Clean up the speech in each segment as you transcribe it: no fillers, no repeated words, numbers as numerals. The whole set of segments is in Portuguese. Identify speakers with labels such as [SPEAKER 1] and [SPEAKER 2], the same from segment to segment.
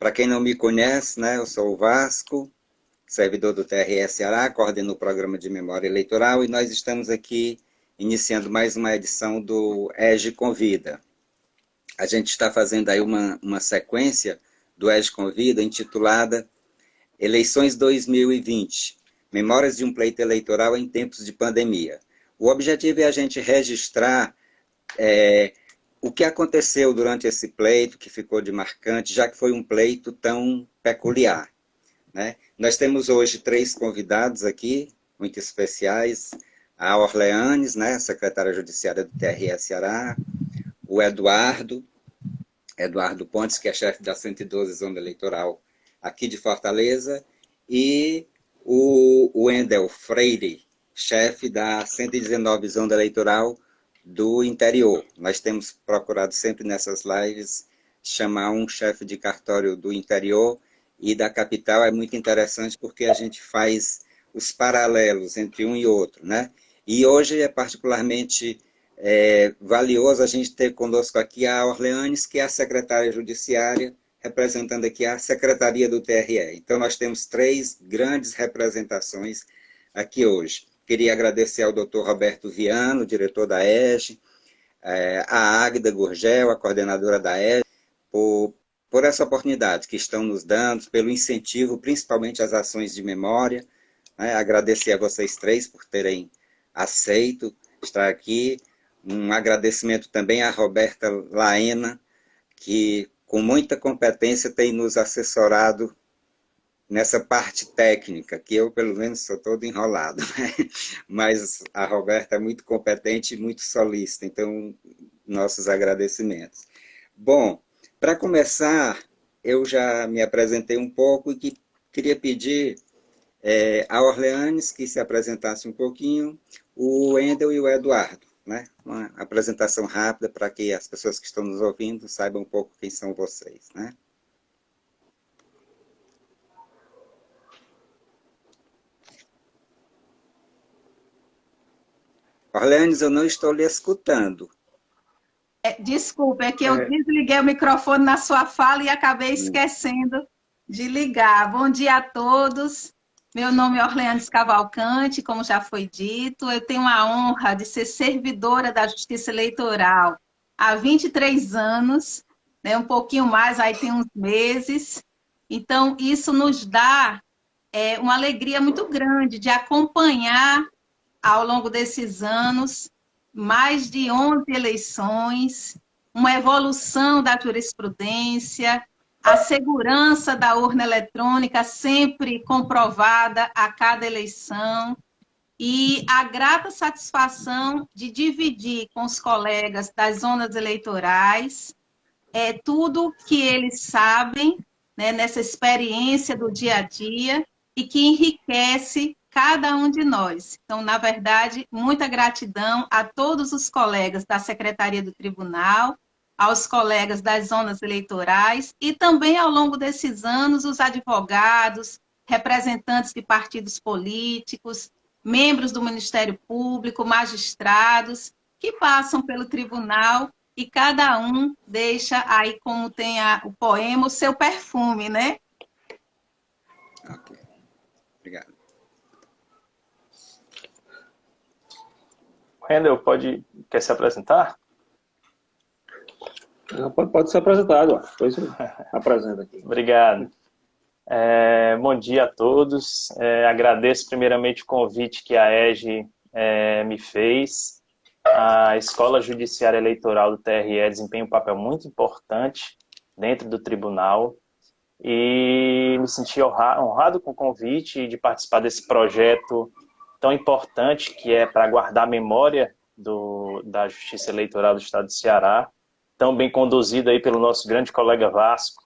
[SPEAKER 1] Para quem não me conhece, né, eu sou o Vasco, servidor do TRE Ceará, coordeno o programa de memória eleitoral e nós estamos aqui iniciando mais uma edição do EGE Convida. A gente está fazendo aí uma sequência do EGE Convida intitulada Eleições 2020, Memórias de um Pleito Eleitoral em Tempos de Pandemia. O objetivo é a gente registrar o que aconteceu durante esse pleito, que ficou de marcante, já que foi um pleito tão peculiar, né? Nós temos hoje 3 convidados aqui, muito especiais, a Orleanes, né, secretária judiciária do TRE Ceará, o Eduardo Pontes, que é chefe da 112 Zona Eleitoral aqui de Fortaleza, e o Wendel Freire, chefe da 119 Zona Eleitoral do interior. Nós temos procurado sempre nessas lives chamar um chefe de cartório do interior e da capital. É muito interessante porque a gente faz os paralelos entre um e outro, né? E hoje é particularmente valioso a gente ter conosco aqui a Orleanes, que é a secretária judiciária, representando aqui a secretaria do TRE. Então, nós temos 3 grandes representações aqui hoje. Queria agradecer ao doutor Roberto Viano, diretor da EGE, a Águida Gurgel, a coordenadora da EGE, por essa oportunidade que estão nos dando, pelo incentivo, principalmente às ações de memória, né? Agradecer a vocês 3 por terem aceito estar aqui. Um agradecimento também à Roberta Laena, que com muita competência tem nos assessorado nessa parte técnica, que eu, pelo menos, sou todo enrolado, né? Mas a Roberta é muito competente e muito solícita, então, nossos agradecimentos. Bom, para começar, eu já me apresentei um pouco e queria pedir a Orleanes que se apresentasse um pouquinho, o Wendel e o Eduardo, né? Uma apresentação rápida para que as pessoas que estão nos ouvindo saibam um pouco quem são vocês, né? Orleanes, eu não estou lhe escutando.
[SPEAKER 2] Desculpa, é que eu desliguei o microfone na sua fala e acabei esquecendo de ligar. Bom dia a todos. Meu nome é Orleanes Cavalcante, como já foi dito. Eu tenho a honra de ser servidora da Justiça Eleitoral há 23 anos, né, um pouquinho mais, aí tem uns meses. Então, isso nos dá uma alegria muito grande de acompanhar ao longo desses anos mais de 11 eleições, uma evolução da jurisprudência, a segurança da urna eletrônica sempre comprovada a cada eleição e a grata satisfação de dividir com os colegas das zonas eleitorais tudo que eles sabem, né, nessa experiência do dia a dia e que enriquece cada um de nós. Então, na verdade, muita gratidão a todos os colegas da Secretaria do Tribunal, aos colegas das zonas eleitorais e também, ao longo desses anos, os advogados, representantes de partidos políticos, membros do Ministério Público, magistrados, que passam pelo tribunal e cada um deixa aí, como tem o poema, o seu perfume, né?
[SPEAKER 1] Ok, obrigado.
[SPEAKER 3] Wendel, quer se apresentar?
[SPEAKER 4] Pode se apresentar agora, depois eu apresento aqui.
[SPEAKER 3] Obrigado. Bom dia a todos. Agradeço primeiramente o convite que a EGE me fez. A Escola Judiciária Eleitoral do TRE desempenha um papel muito importante dentro do tribunal e me senti honrado com o convite de participar desse projeto tão importante que é para guardar a memória da Justiça Eleitoral do Estado do Ceará, tão bem conduzido aí pelo nosso grande colega Vasco,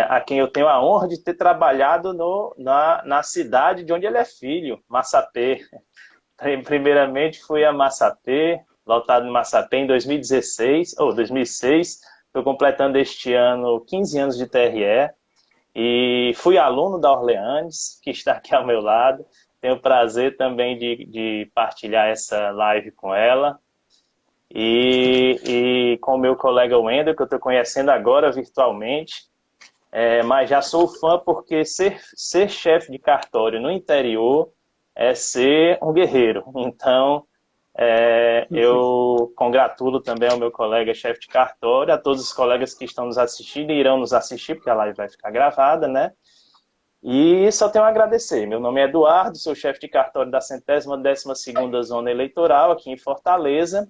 [SPEAKER 3] a quem eu tenho a honra de ter trabalhado na cidade de onde ele é filho, Massapê. Primeiramente fui a Massapê, lotado em Massapê em 2006, estou completando este ano 15 anos de TRE, e fui aluno da Orleanes, que está aqui ao meu lado. Tenho o prazer também de partilhar essa live com ela. E com o meu colega Wendel, que eu estou conhecendo agora virtualmente. mas já sou fã porque ser chefe de cartório no interior é ser um guerreiro. Então, eu congratulo também ao meu colega chefe de cartório, a todos os colegas que estão nos assistindo e irão nos assistir, porque a live vai ficar gravada, né? E só tenho a agradecer. Meu nome é Eduardo, sou chefe de cartório da 112ª Zona Eleitoral aqui em Fortaleza.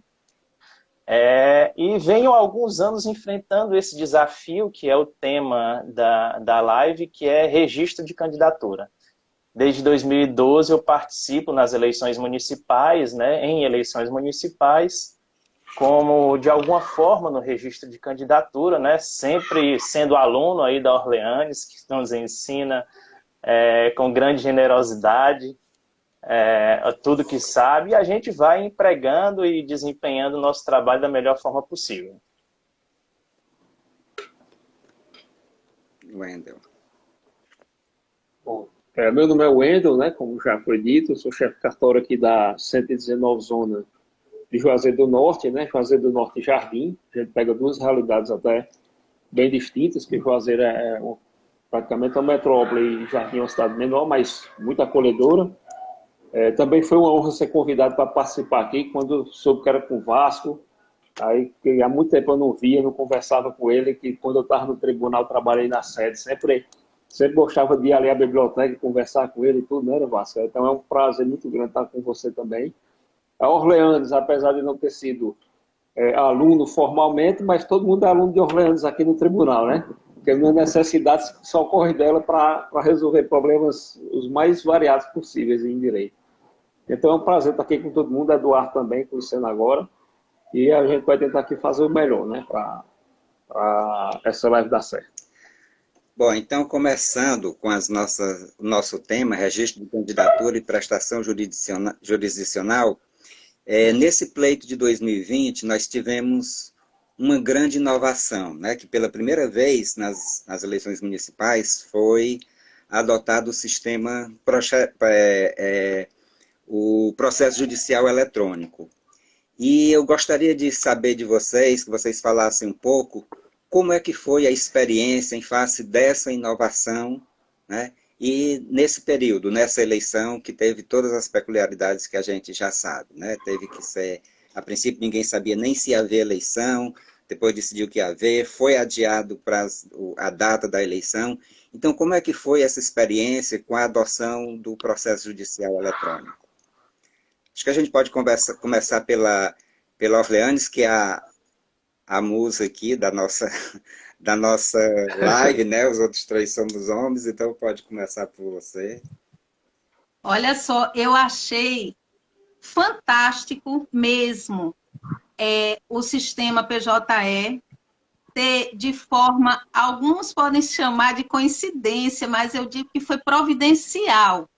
[SPEAKER 3] E venho há alguns anos enfrentando esse desafio, que é o tema da live, que é registro de candidatura. Desde 2012 eu participo nas eleições municipais, né, em eleições municipais, como de alguma forma no registro de candidatura, né, sempre sendo aluno aí da Orleanes, que nos ensina com grande generosidade tudo que sabe, e a gente vai empregando e desempenhando o nosso trabalho da melhor forma possível.
[SPEAKER 1] Wendel.
[SPEAKER 4] Bom, meu nome é Wendel, né, como já foi dito, eu sou chefe de cartório aqui da 119 Zona de Juazeiro do Norte, né, Juazeiro do Norte e Jardim. A gente pega duas realidades até bem distintas, que Juazeiro praticamente uma metrópole e Jardim é uma cidade menor, mas muito acolhedora. Também foi uma honra ser convidado para participar aqui, quando soube que era com o Vasco, aí que há muito tempo eu não via, não conversava com ele, que quando eu estava no tribunal, trabalhei na sede, sempre gostava de ir ali à biblioteca, conversar com ele e tudo, né, Vasco? Então é um prazer muito grande estar com você também. A Orleanes, apesar de não ter sido aluno formalmente, mas todo mundo é aluno de Orleanes aqui no tribunal, né? Porque uma necessidade só ocorre dela para resolver problemas os mais variados possíveis em direito. Então é um prazer estar aqui com todo mundo, Eduardo também, conhecendo agora, e a gente vai tentar aqui fazer o melhor, né, para essa live dar certo.
[SPEAKER 1] Bom, então começando com o nosso tema, registro de candidatura e prestação jurisdicional, nesse pleito de 2020 nós tivemos uma grande inovação, né, que pela primeira vez nas eleições municipais foi adotado o sistema o processo judicial eletrônico. E eu gostaria de saber de vocês, que vocês falassem um pouco, como é que foi a experiência em face dessa inovação, né? E nesse período, nessa eleição, que teve todas as peculiaridades que a gente já sabe, né? Teve que ser, a princípio ninguém sabia nem se ia haver eleição, depois decidiu que ia haver, foi adiado para a data da eleição. Então, como é que foi essa experiência com a adoção do processo judicial eletrônico? Acho que a gente pode começar pela Orleanes, que é a musa aqui da nossa live, né? Os outros três somos homens, então pode começar por você.
[SPEAKER 2] Olha só, eu achei fantástico mesmo o sistema PJE ter de forma, alguns podem chamar de coincidência, mas eu digo que foi providencial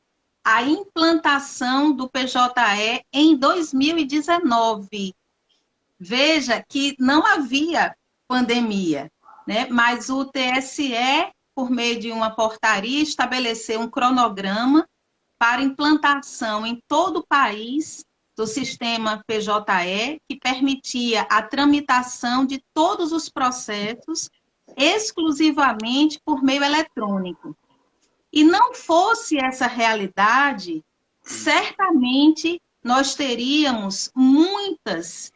[SPEAKER 2] a implantação do PJE em 2019. Veja que não havia pandemia, né? Mas o TSE, por meio de uma portaria, estabeleceu um cronograma para implantação em todo o país do sistema PJE, que permitia a tramitação de todos os processos exclusivamente por meio eletrônico. E não fosse essa realidade, certamente nós teríamos muitas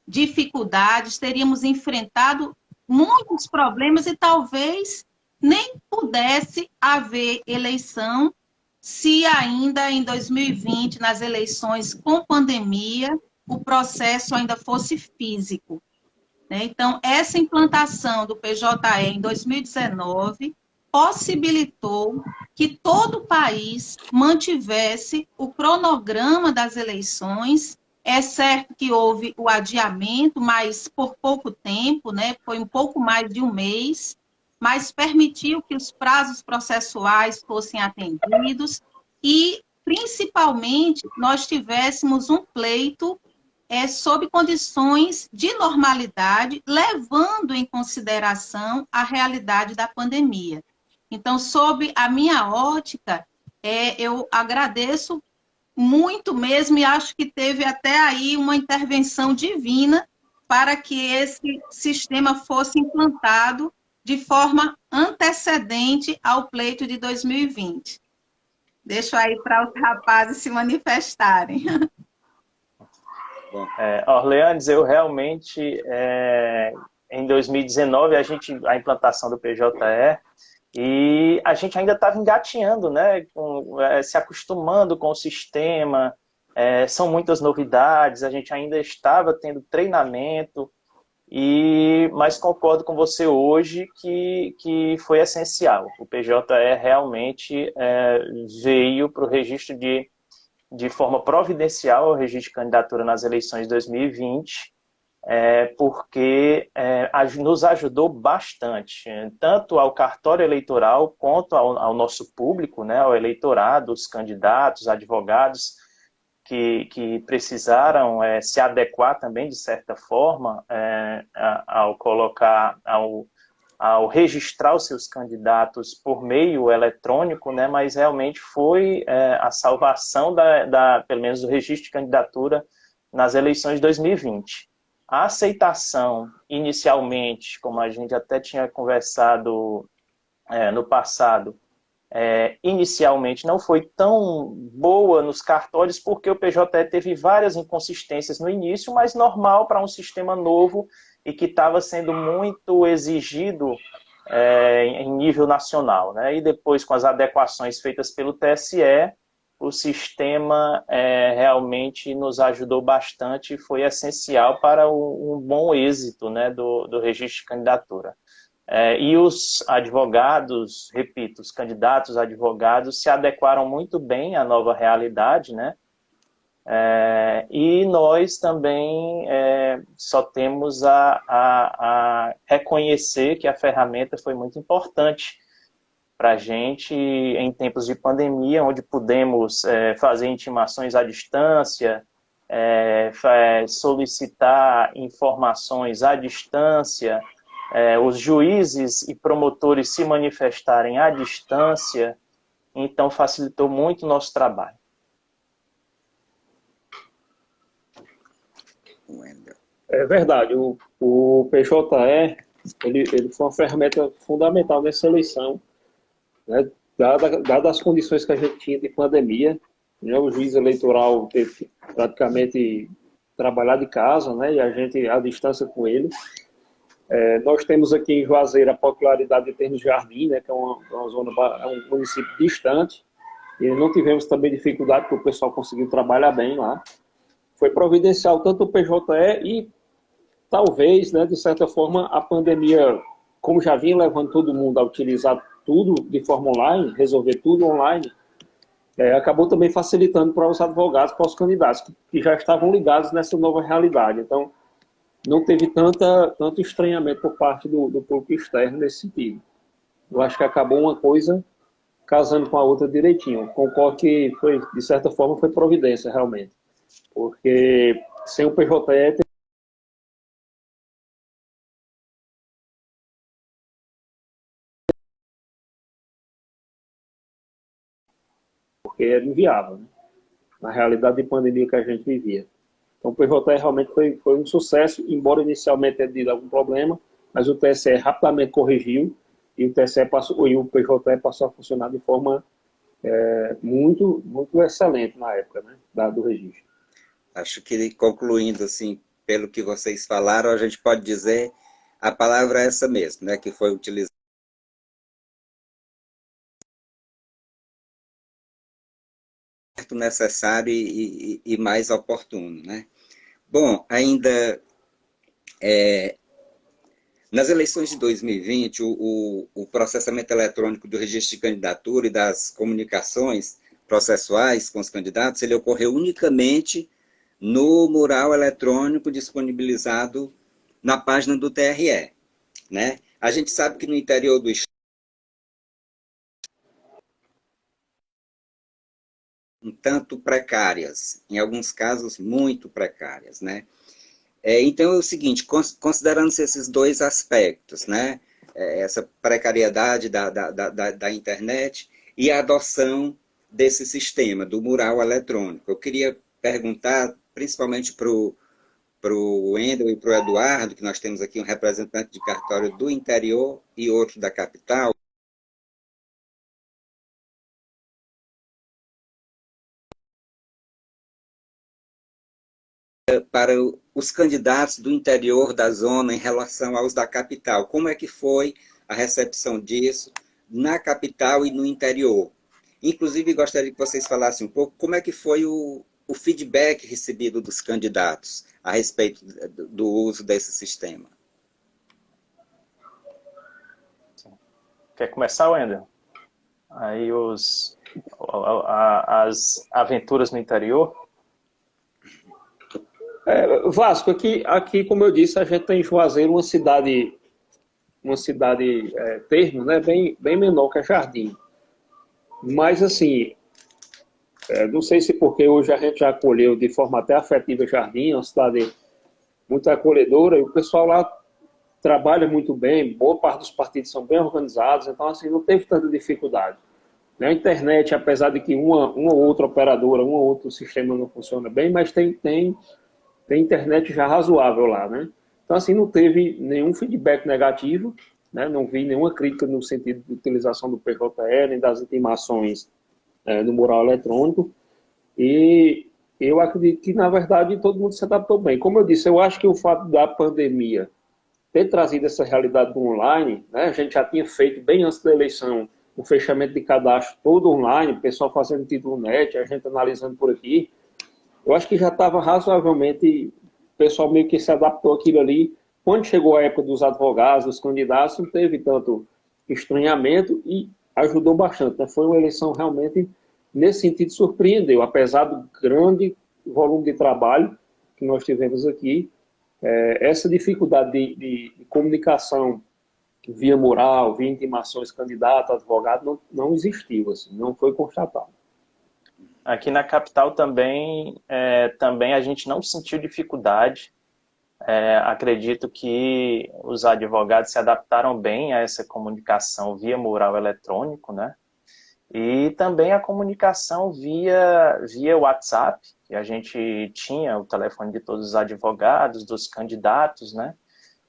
[SPEAKER 2] dificuldades, teríamos enfrentado muitos problemas e talvez nem pudesse haver eleição se ainda em 2020, nas eleições com pandemia, o processo ainda fosse físico, né? Então, essa implantação do PJE em 2019 possibilitou que todo o país mantivesse o cronograma das eleições. É certo que houve o adiamento, mas por pouco tempo, né? Foi um pouco mais de um mês, mas permitiu que os prazos processuais fossem atendidos e, principalmente, nós tivéssemos um pleito sob condições de normalidade, levando em consideração a realidade da pandemia. Então, sob a minha ótica, eu agradeço muito mesmo, e acho que teve até aí uma intervenção divina para que esse sistema fosse implantado de forma antecedente ao pleito de 2020. Deixo aí para os rapazes se manifestarem.
[SPEAKER 3] Orleanes, eu realmente, em 2019, a implantação do PJE, e a gente ainda estava engatinhando, né, se acostumando com o sistema, são muitas novidades, a gente ainda estava tendo treinamento, mas concordo com você hoje que foi essencial. O PJE realmente veio para o registro de forma providencial ao registro de candidatura nas eleições de 2020, porque nos ajudou bastante, tanto ao cartório eleitoral quanto ao nosso público, né, ao eleitorado, os candidatos, advogados, que precisaram se adequar também, de certa forma, ao registrar os seus candidatos por meio eletrônico, né, mas realmente foi a salvação, pelo menos, do registro de candidatura nas eleições de 2020. A aceitação, inicialmente, como a gente até tinha conversado no passado, inicialmente não foi tão boa nos cartórios, porque o PJE teve várias inconsistências no início, mas normal para um sistema novo e que estava sendo muito exigido em nível nacional, né? E depois, com as adequações feitas pelo TSE, o sistema realmente nos ajudou bastante e foi essencial para um bom êxito, né, do registro de candidatura. E os advogados, repito, os candidatos advogados se adequaram muito bem à nova realidade, né? E nós também só temos a reconhecer que a ferramenta foi muito importante para a gente em tempos de pandemia, onde pudemos fazer intimações à distância, solicitar informações à distância, os juízes e promotores se manifestarem à distância, então facilitou muito o nosso trabalho.
[SPEAKER 4] É verdade, o PJE ele foi uma ferramenta fundamental nessa eleição, né? Dadas as condições que a gente tinha de pandemia, né? O juiz eleitoral teve que praticamente trabalhar de casa, né? E a gente à distância com ele. Nós temos aqui em Juazeiro a popularidade de Termos Jardim, né? Que é uma zona, um município distante, e não tivemos também dificuldade, porque o pessoal conseguiu trabalhar bem lá. Foi providencial tanto o PJE e talvez, né, de certa forma, a pandemia, como já vinha levando todo mundo a utilizar tudo de forma online, resolver tudo online, acabou também facilitando para os advogados, para os candidatos, que já estavam ligados nessa nova realidade. Então, não teve tanto estranhamento por parte do público externo nesse sentido. Eu acho que acabou uma coisa casando com a outra direitinho. Concordo que, de certa forma, foi providência, realmente. Porque sem o PJE... porque era inviável, né? Na realidade de pandemia que a gente vivia. Então o PJE realmente foi um sucesso, embora inicialmente tenha tido algum problema, mas o TSE rapidamente corrigiu e o PJE passou a funcionar de forma muito, muito excelente na época, né, do registro.
[SPEAKER 1] Acho que, concluindo, assim, pelo que vocês falaram, a gente pode dizer a palavra é essa mesmo, né, que foi utilizada necessário e mais oportuno, né? Bom, ainda nas eleições de 2020, o processamento eletrônico do registro de candidatura e das comunicações processuais com os candidatos, ele ocorreu unicamente no mural eletrônico disponibilizado na página do TRE, né? A gente sabe que no interior do estado, um tanto precárias, em alguns casos muito precárias, né? Então é o seguinte, considerando-se esses dois aspectos, né? Essa precariedade da internet e a adoção desse sistema, do mural eletrônico. Eu queria perguntar, principalmente para o para o Wendel e para o Eduardo, que nós temos aqui um representante de cartório do interior e outro da capital. Para os candidatos do interior da zona em relação aos da capital. Como é que foi a recepção disso na capital e no interior? Inclusive, gostaria que vocês falassem um pouco como é que foi o feedback recebido dos candidatos a respeito do uso desse sistema.
[SPEAKER 3] Quer começar, Wendel? Aí as aventuras no interior?
[SPEAKER 4] Vasco, aqui, como eu disse, a gente tem em Juazeiro uma cidade termo, né, bem menor que a Jardim. Mas, assim, não sei se porque hoje a gente já acolheu de forma até afetiva Jardim, uma cidade muito acolhedora, e o pessoal lá trabalha muito bem, boa parte dos partidos são bem organizados, então, assim, não teve tanta dificuldade. Na internet, apesar de que uma ou outra operadora, um ou outro sistema não funciona bem, mas tem internet já razoável lá, né? Então, assim, não teve nenhum feedback negativo, né? Não vi nenhuma crítica no sentido de utilização do PJE, nem das intimações no mural eletrônico, e eu acredito que, na verdade, todo mundo se adaptou bem. Como eu disse, eu acho que o fato da pandemia ter trazido essa realidade do online, né? A gente já tinha feito, bem antes da eleição, o fechamento de cadastro todo online, o pessoal fazendo título net, a gente analisando por aqui. Eu acho que já estava razoavelmente, o pessoal meio que se adaptou àquilo ali. Quando chegou a época dos advogados, dos candidatos, não teve tanto estranhamento e ajudou bastante, né? Foi uma eleição realmente, nesse sentido, surpreendeu, apesar do grande volume de trabalho que nós tivemos aqui. Essa dificuldade de comunicação via mural, via intimações, candidato, advogado, não existiu, assim, não foi constatado.
[SPEAKER 3] Aqui na capital também a gente não sentiu dificuldade. Acredito que os advogados se adaptaram bem a essa comunicação via mural eletrônico, né? E também a comunicação via WhatsApp, que a gente tinha o telefone de todos os advogados, dos candidatos, né?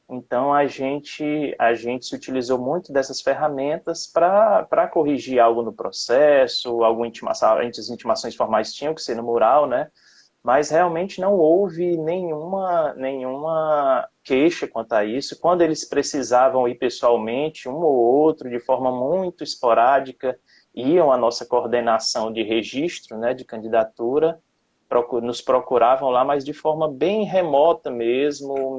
[SPEAKER 3] Então, a gente se utilizou muito dessas ferramentas para corrigir algo no processo, alguma intimação, as intimações formais tinham que ser no mural, né? Mas realmente não houve nenhuma queixa quanto a isso. Quando eles precisavam ir pessoalmente, um ou outro, de forma muito esporádica, iam à nossa coordenação de registro, né, de candidatura, nos procuravam lá, mas de forma bem remota mesmo,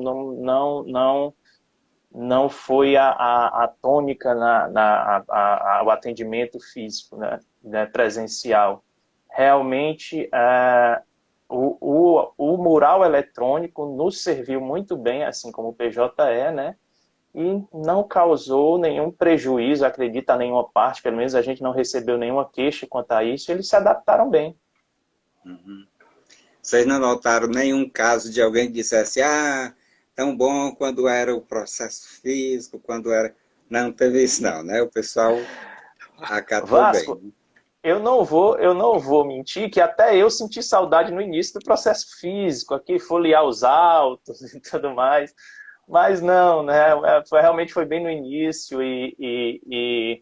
[SPEAKER 3] não foi a tônica o atendimento físico, né, presencial. Realmente, o mural eletrônico nos serviu muito bem, assim como o PJE, né, e não causou nenhum prejuízo, acredito, a nenhuma parte, pelo menos a gente não recebeu nenhuma queixa quanto a isso, eles se adaptaram bem.
[SPEAKER 1] Uhum. Vocês não notaram nenhum caso de alguém que dissesse, tão bom quando era o processo físico, quando era... Não teve isso não, né? O pessoal acatou
[SPEAKER 3] Vasco,
[SPEAKER 1] bem.
[SPEAKER 3] Eu não vou mentir que até eu senti saudade no início do processo físico, aqui folhear os autos e tudo mais, mas não, né? Realmente foi bem no início e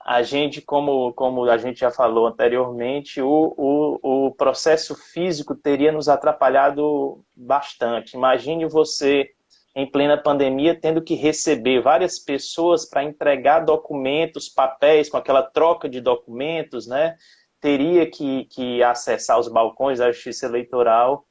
[SPEAKER 3] a gente, como a gente já falou anteriormente, o processo físico teria nos atrapalhado bastante. Imagine você, em plena pandemia, tendo que receber várias pessoas para entregar documentos, papéis, com aquela troca de documentos, né? Teria que acessar os balcões da Justiça Eleitoral.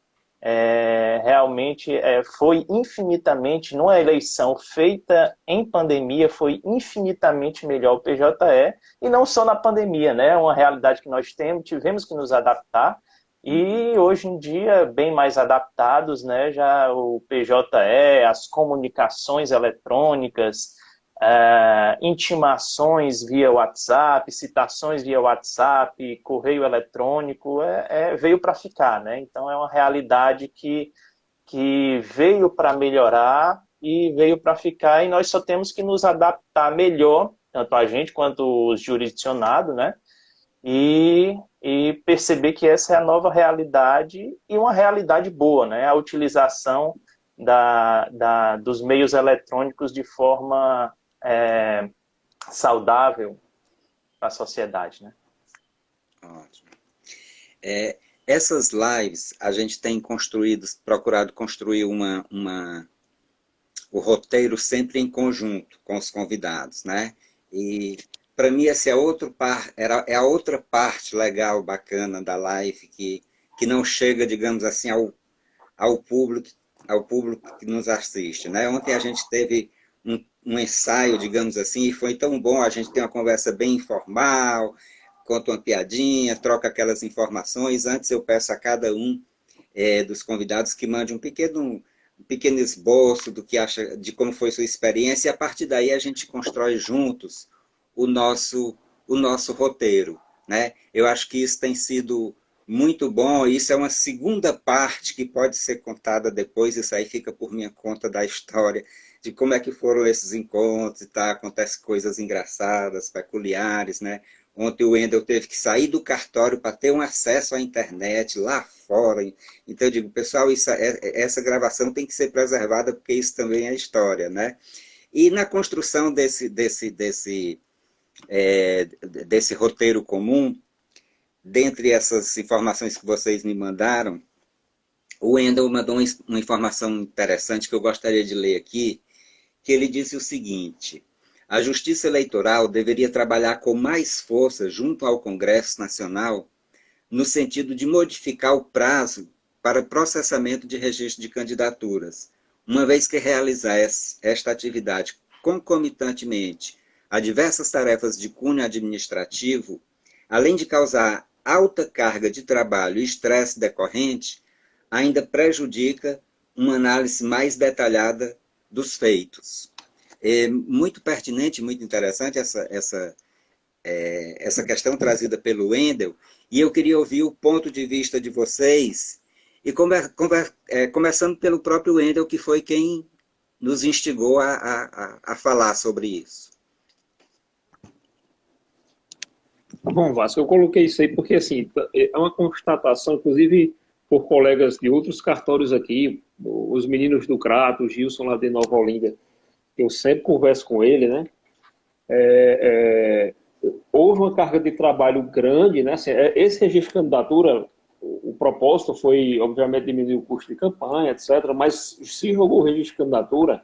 [SPEAKER 3] Realmente foi infinitamente, numa eleição feita em pandemia, foi infinitamente melhor o PJE, e não só na pandemia, né? É uma realidade que nós tivemos que nos adaptar, e hoje em dia, bem mais adaptados, né? Já o PJE, as comunicações eletrônicas, intimações via WhatsApp, citações via WhatsApp, correio eletrônico, veio para ficar, né? Então é uma realidade que veio para melhorar e veio para ficar, e nós só temos que nos adaptar melhor, tanto a gente quanto os jurisdicionados, né? e perceber que essa é a nova realidade e uma realidade boa, né? A utilização dos meios eletrônicos de forma saudável para a sociedade, né?
[SPEAKER 1] Ótimo. Essas lives, a gente tem procurado construir o roteiro sempre em conjunto com os convidados, né? E para mim essa é a outra parte legal, bacana da live que não chega, digamos assim, ao público que nos assiste, né? Ontem a gente teve um ensaio, digamos assim, e foi tão bom, a gente tem uma conversa bem informal, conta uma piadinha, troca aquelas informações. Antes eu peço a cada um dos convidados que mande um pequeno esboço do que acha, de como foi sua experiência, e a partir daí a gente constrói juntos o nosso roteiro, né? Eu acho que isso tem sido muito bom, e isso é uma segunda parte que pode ser contada depois, isso aí fica por minha conta da história, de como é que foram esses encontros, tá? Acontecem coisas engraçadas, peculiares, né? Ontem o Wendel teve que sair do cartório para ter um acesso à internet lá fora. Então eu digo, pessoal, essa gravação tem que ser preservada, porque isso também é história, né? E na construção desse roteiro comum, dentre essas informações que vocês me mandaram, o Wendel mandou uma informação interessante que eu gostaria de ler aqui, que ele disse o seguinte: a Justiça Eleitoral deveria trabalhar com mais força junto ao Congresso Nacional no sentido de modificar o prazo para processamento de registro de candidaturas, uma vez que realizar esta atividade concomitantemente a diversas tarefas de cunho administrativo, além de causar alta carga de trabalho e estresse decorrente, ainda prejudica uma análise mais detalhada dos feitos. É muito pertinente, muito interessante essa questão trazida pelo Wendel, e eu queria ouvir o ponto de vista de vocês, e começando pelo próprio Wendel, que foi quem nos instigou a falar sobre isso.
[SPEAKER 4] Bom, Vasco, eu coloquei isso aí porque, assim, é uma constatação, inclusive por colegas de outros cartórios aqui, os meninos do Crato, o Gilson lá de Nova Olinda, eu sempre converso com ele, né? Houve uma carga de trabalho grande, né? Assim, esse registro de candidatura, o propósito foi, obviamente, diminuir o custo de campanha, etc., mas se jogou o registro de candidatura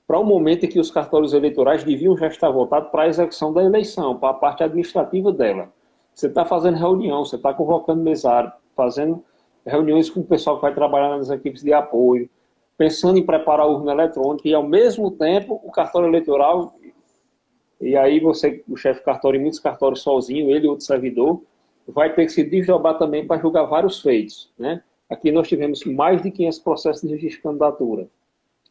[SPEAKER 4] para um momento em que os cartórios eleitorais deviam já estar voltados para a execução da eleição, para a parte administrativa dela. Você está fazendo reunião, você está convocando mesário, fazendo reuniões com o pessoal que vai trabalhar nas equipes de apoio, pensando em preparar a urna eletrônica, e ao mesmo tempo o cartório eleitoral, e aí você, o chefe cartório, e muitos cartórios sozinho, ele e outro servidor, vai ter que se desdobrar também para julgar vários feitos, né? Aqui nós tivemos mais de 500 processos de registro de candidatura.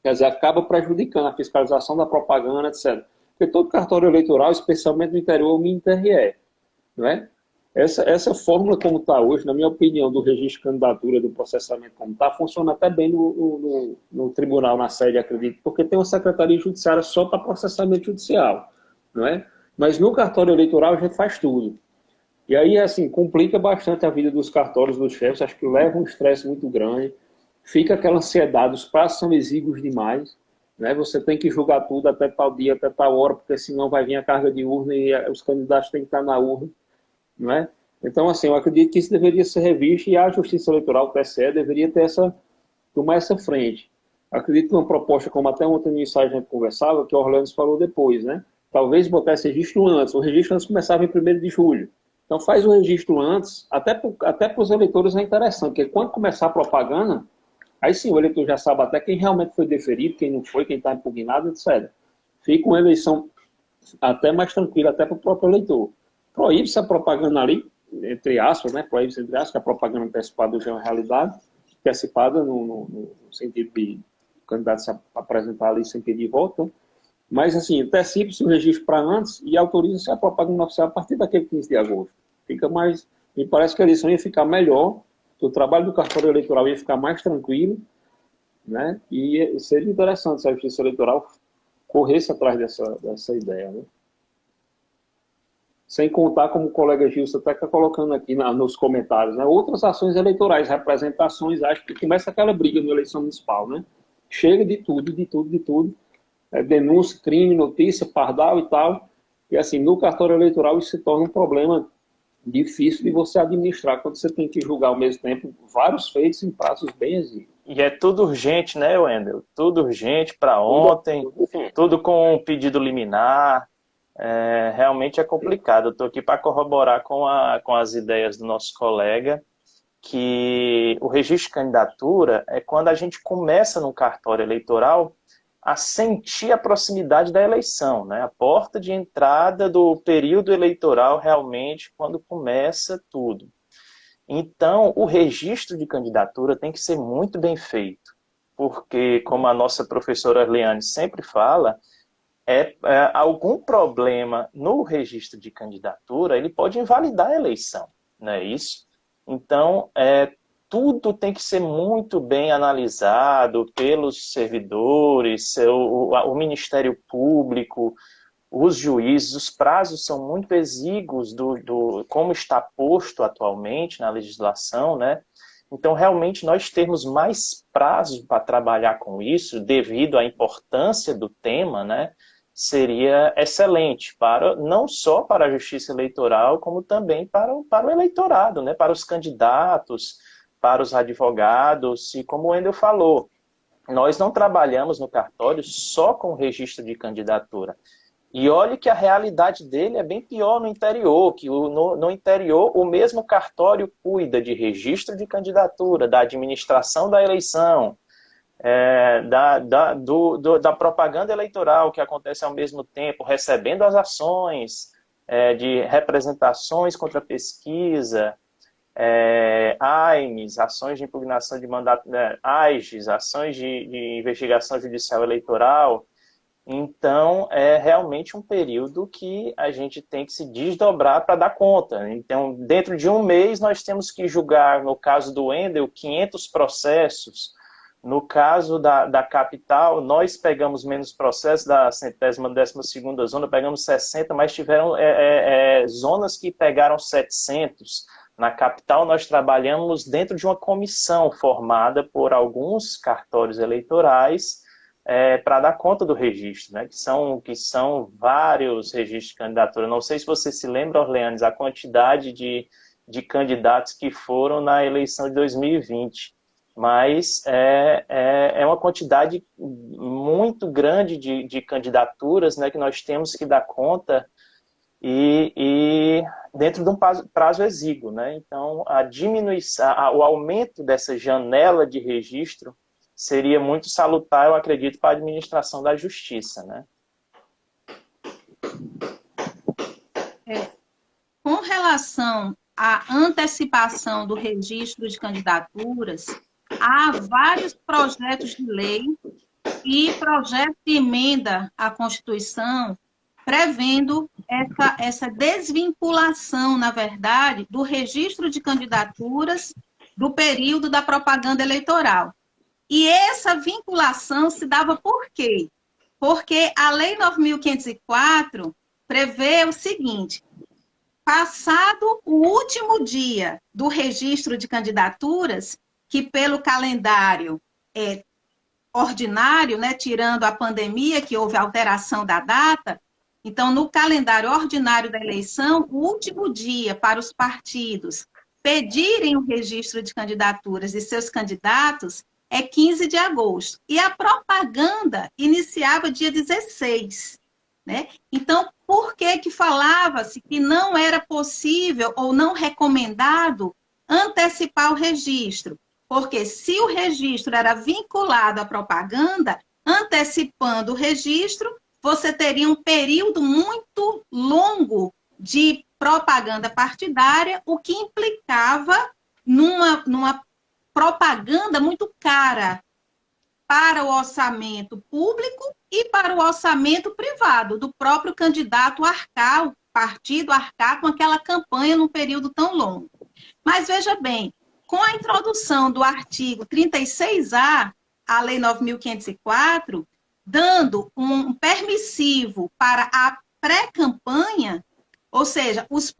[SPEAKER 4] Quer dizer, acaba prejudicando a fiscalização da propaganda, etc. Porque todo cartório eleitoral, especialmente no interior, é o mini-TRE, não é? Essa fórmula como está hoje, na minha opinião, do registro de candidatura, do processamento como está, funciona até bem no tribunal, na sede, acredito, porque tem uma secretaria judiciária só para processamento judicial, não é? Mas no cartório eleitoral a gente faz tudo. E aí, assim, complica bastante a vida dos cartórios, dos chefes, acho que leva um estresse muito grande, fica aquela ansiedade, os prazos são exíguos demais, né? Você tem que julgar tudo até tal dia, até tal hora, porque senão vai vir a carga de urna e os candidatos têm que estar na urna, não é? Então, assim, eu acredito que isso deveria ser revisto e a Justiça Eleitoral, o TSE, deveria tomar essa frente. Acredito que uma proposta, como até ontem no ensaio a gente conversava, que o Orlando falou depois, né? Talvez botar esse registro antes. O registro antes começava em 1º de julho. Então faz o registro antes, até para os eleitores é interessante, porque quando começar a propaganda, aí sim o eleitor já sabe até quem realmente foi deferido, quem não foi, quem está impugnado, etc. Fica uma eleição até mais tranquila, até para o próprio eleitor. Proíbe-se a propaganda ali, entre aspas, né? Proíbe-se entre aspas, que a propaganda antecipada já é uma realidade, antecipada no sentido de o candidato se apresentar ali sem pedir voto, né? Mas, assim, antecipe-se o registro para antes e autoriza-se a propaganda oficial a partir daquele 15 de agosto. Fica mais... Me parece que a eleição ia ficar melhor, o trabalho do cartório eleitoral ia ficar mais tranquilo, né? E seria interessante se a Justiça Eleitoral corresse atrás dessa ideia, né? sem contar, como o colega Gilson até está colocando aqui nos comentários, né, outras ações eleitorais, representações, acho que começa aquela briga na eleição municipal, né? Chega de tudo, denúncia, crime, notícia, pardal e tal, e assim, no cartório eleitoral isso se torna um problema difícil de você administrar, quando você tem que julgar ao mesmo tempo vários feitos em prazos bem exíguos.
[SPEAKER 3] E é tudo urgente, né, Wendel? Tudo urgente para ontem, tudo com pedido liminar. Realmente é complicado. Eu estou aqui para corroborar com as ideias do nosso colega, que o registro de candidatura é quando a gente começa no cartório eleitoral a sentir a proximidade da eleição, né? A porta de entrada do período eleitoral realmente quando começa tudo. Então, o registro de candidatura tem que ser muito bem feito, porque, como a nossa professora Arleane sempre fala, algum problema no registro de candidatura, ele pode invalidar a eleição, não é isso? Então, tudo tem que ser muito bem analisado pelos servidores, o Ministério Público, os juízes. Os prazos são muito exíguos como está posto atualmente na legislação, né? Então, realmente, nós termos mais prazos para trabalhar com isso, devido à importância do tema, né? Seria excelente, não só para a justiça eleitoral, como também para o eleitorado, né? Para os candidatos, para os advogados, e como o Wendel falou, nós não trabalhamos no cartório só com o registro de candidatura. E olhe que a realidade dele é bem pior no interior, que no interior o mesmo cartório cuida de registro de candidatura, da administração da eleição, da propaganda eleitoral que acontece ao mesmo tempo, recebendo as ações de representações contra pesquisa, AINES, ações de impugnação de mandato, AIGES, ações de investigação judicial eleitoral. Então, é realmente um período que a gente tem que se desdobrar para dar conta. Então, dentro de um mês, nós temos que julgar, no caso do Wendel, 500 processos. No caso da capital, nós pegamos menos processos, da 112ª zona, pegamos 60, mas tiveram zonas que pegaram 700. Na capital, nós trabalhamos dentro de uma comissão formada por alguns cartórios eleitorais para dar conta do registro, né? que são vários registros de candidatura. Não sei se você se lembra, Orleanes, a quantidade de candidatos que foram na eleição de 2020. Mas é uma quantidade muito grande de candidaturas, né, que nós temos que dar conta e dentro de um prazo exíguo, né? Então, a diminuição, o aumento dessa janela de registro seria muito salutar, eu acredito, para a administração da justiça, né?
[SPEAKER 2] Com relação à antecipação do registro de candidaturas, há vários projetos de lei e projetos de emenda à Constituição prevendo essa desvinculação, na verdade, do registro de candidaturas do período da propaganda eleitoral. E essa vinculação se dava por quê? Porque a Lei 9.504 prevê o seguinte: passado o último dia do registro de candidaturas, que pelo calendário ordinário, né, tirando a pandemia, que houve alteração da data, então, no calendário ordinário da eleição, o último dia para os partidos pedirem o registro de candidaturas de seus candidatos é 15 de agosto. E a propaganda iniciava dia 16. Né? Então, por que falava-se que não era possível ou não recomendado antecipar o registro? Porque se o registro era vinculado à propaganda, antecipando o registro, você teria um período muito longo de propaganda partidária, o que implicava numa propaganda muito cara para o orçamento público e para o orçamento privado, do próprio candidato arcar, o partido arcar com aquela campanha num período tão longo. Mas veja bem, com a introdução do artigo 36A, a Lei 9.504, dando um permissivo para a pré-campanha, Ou seja, os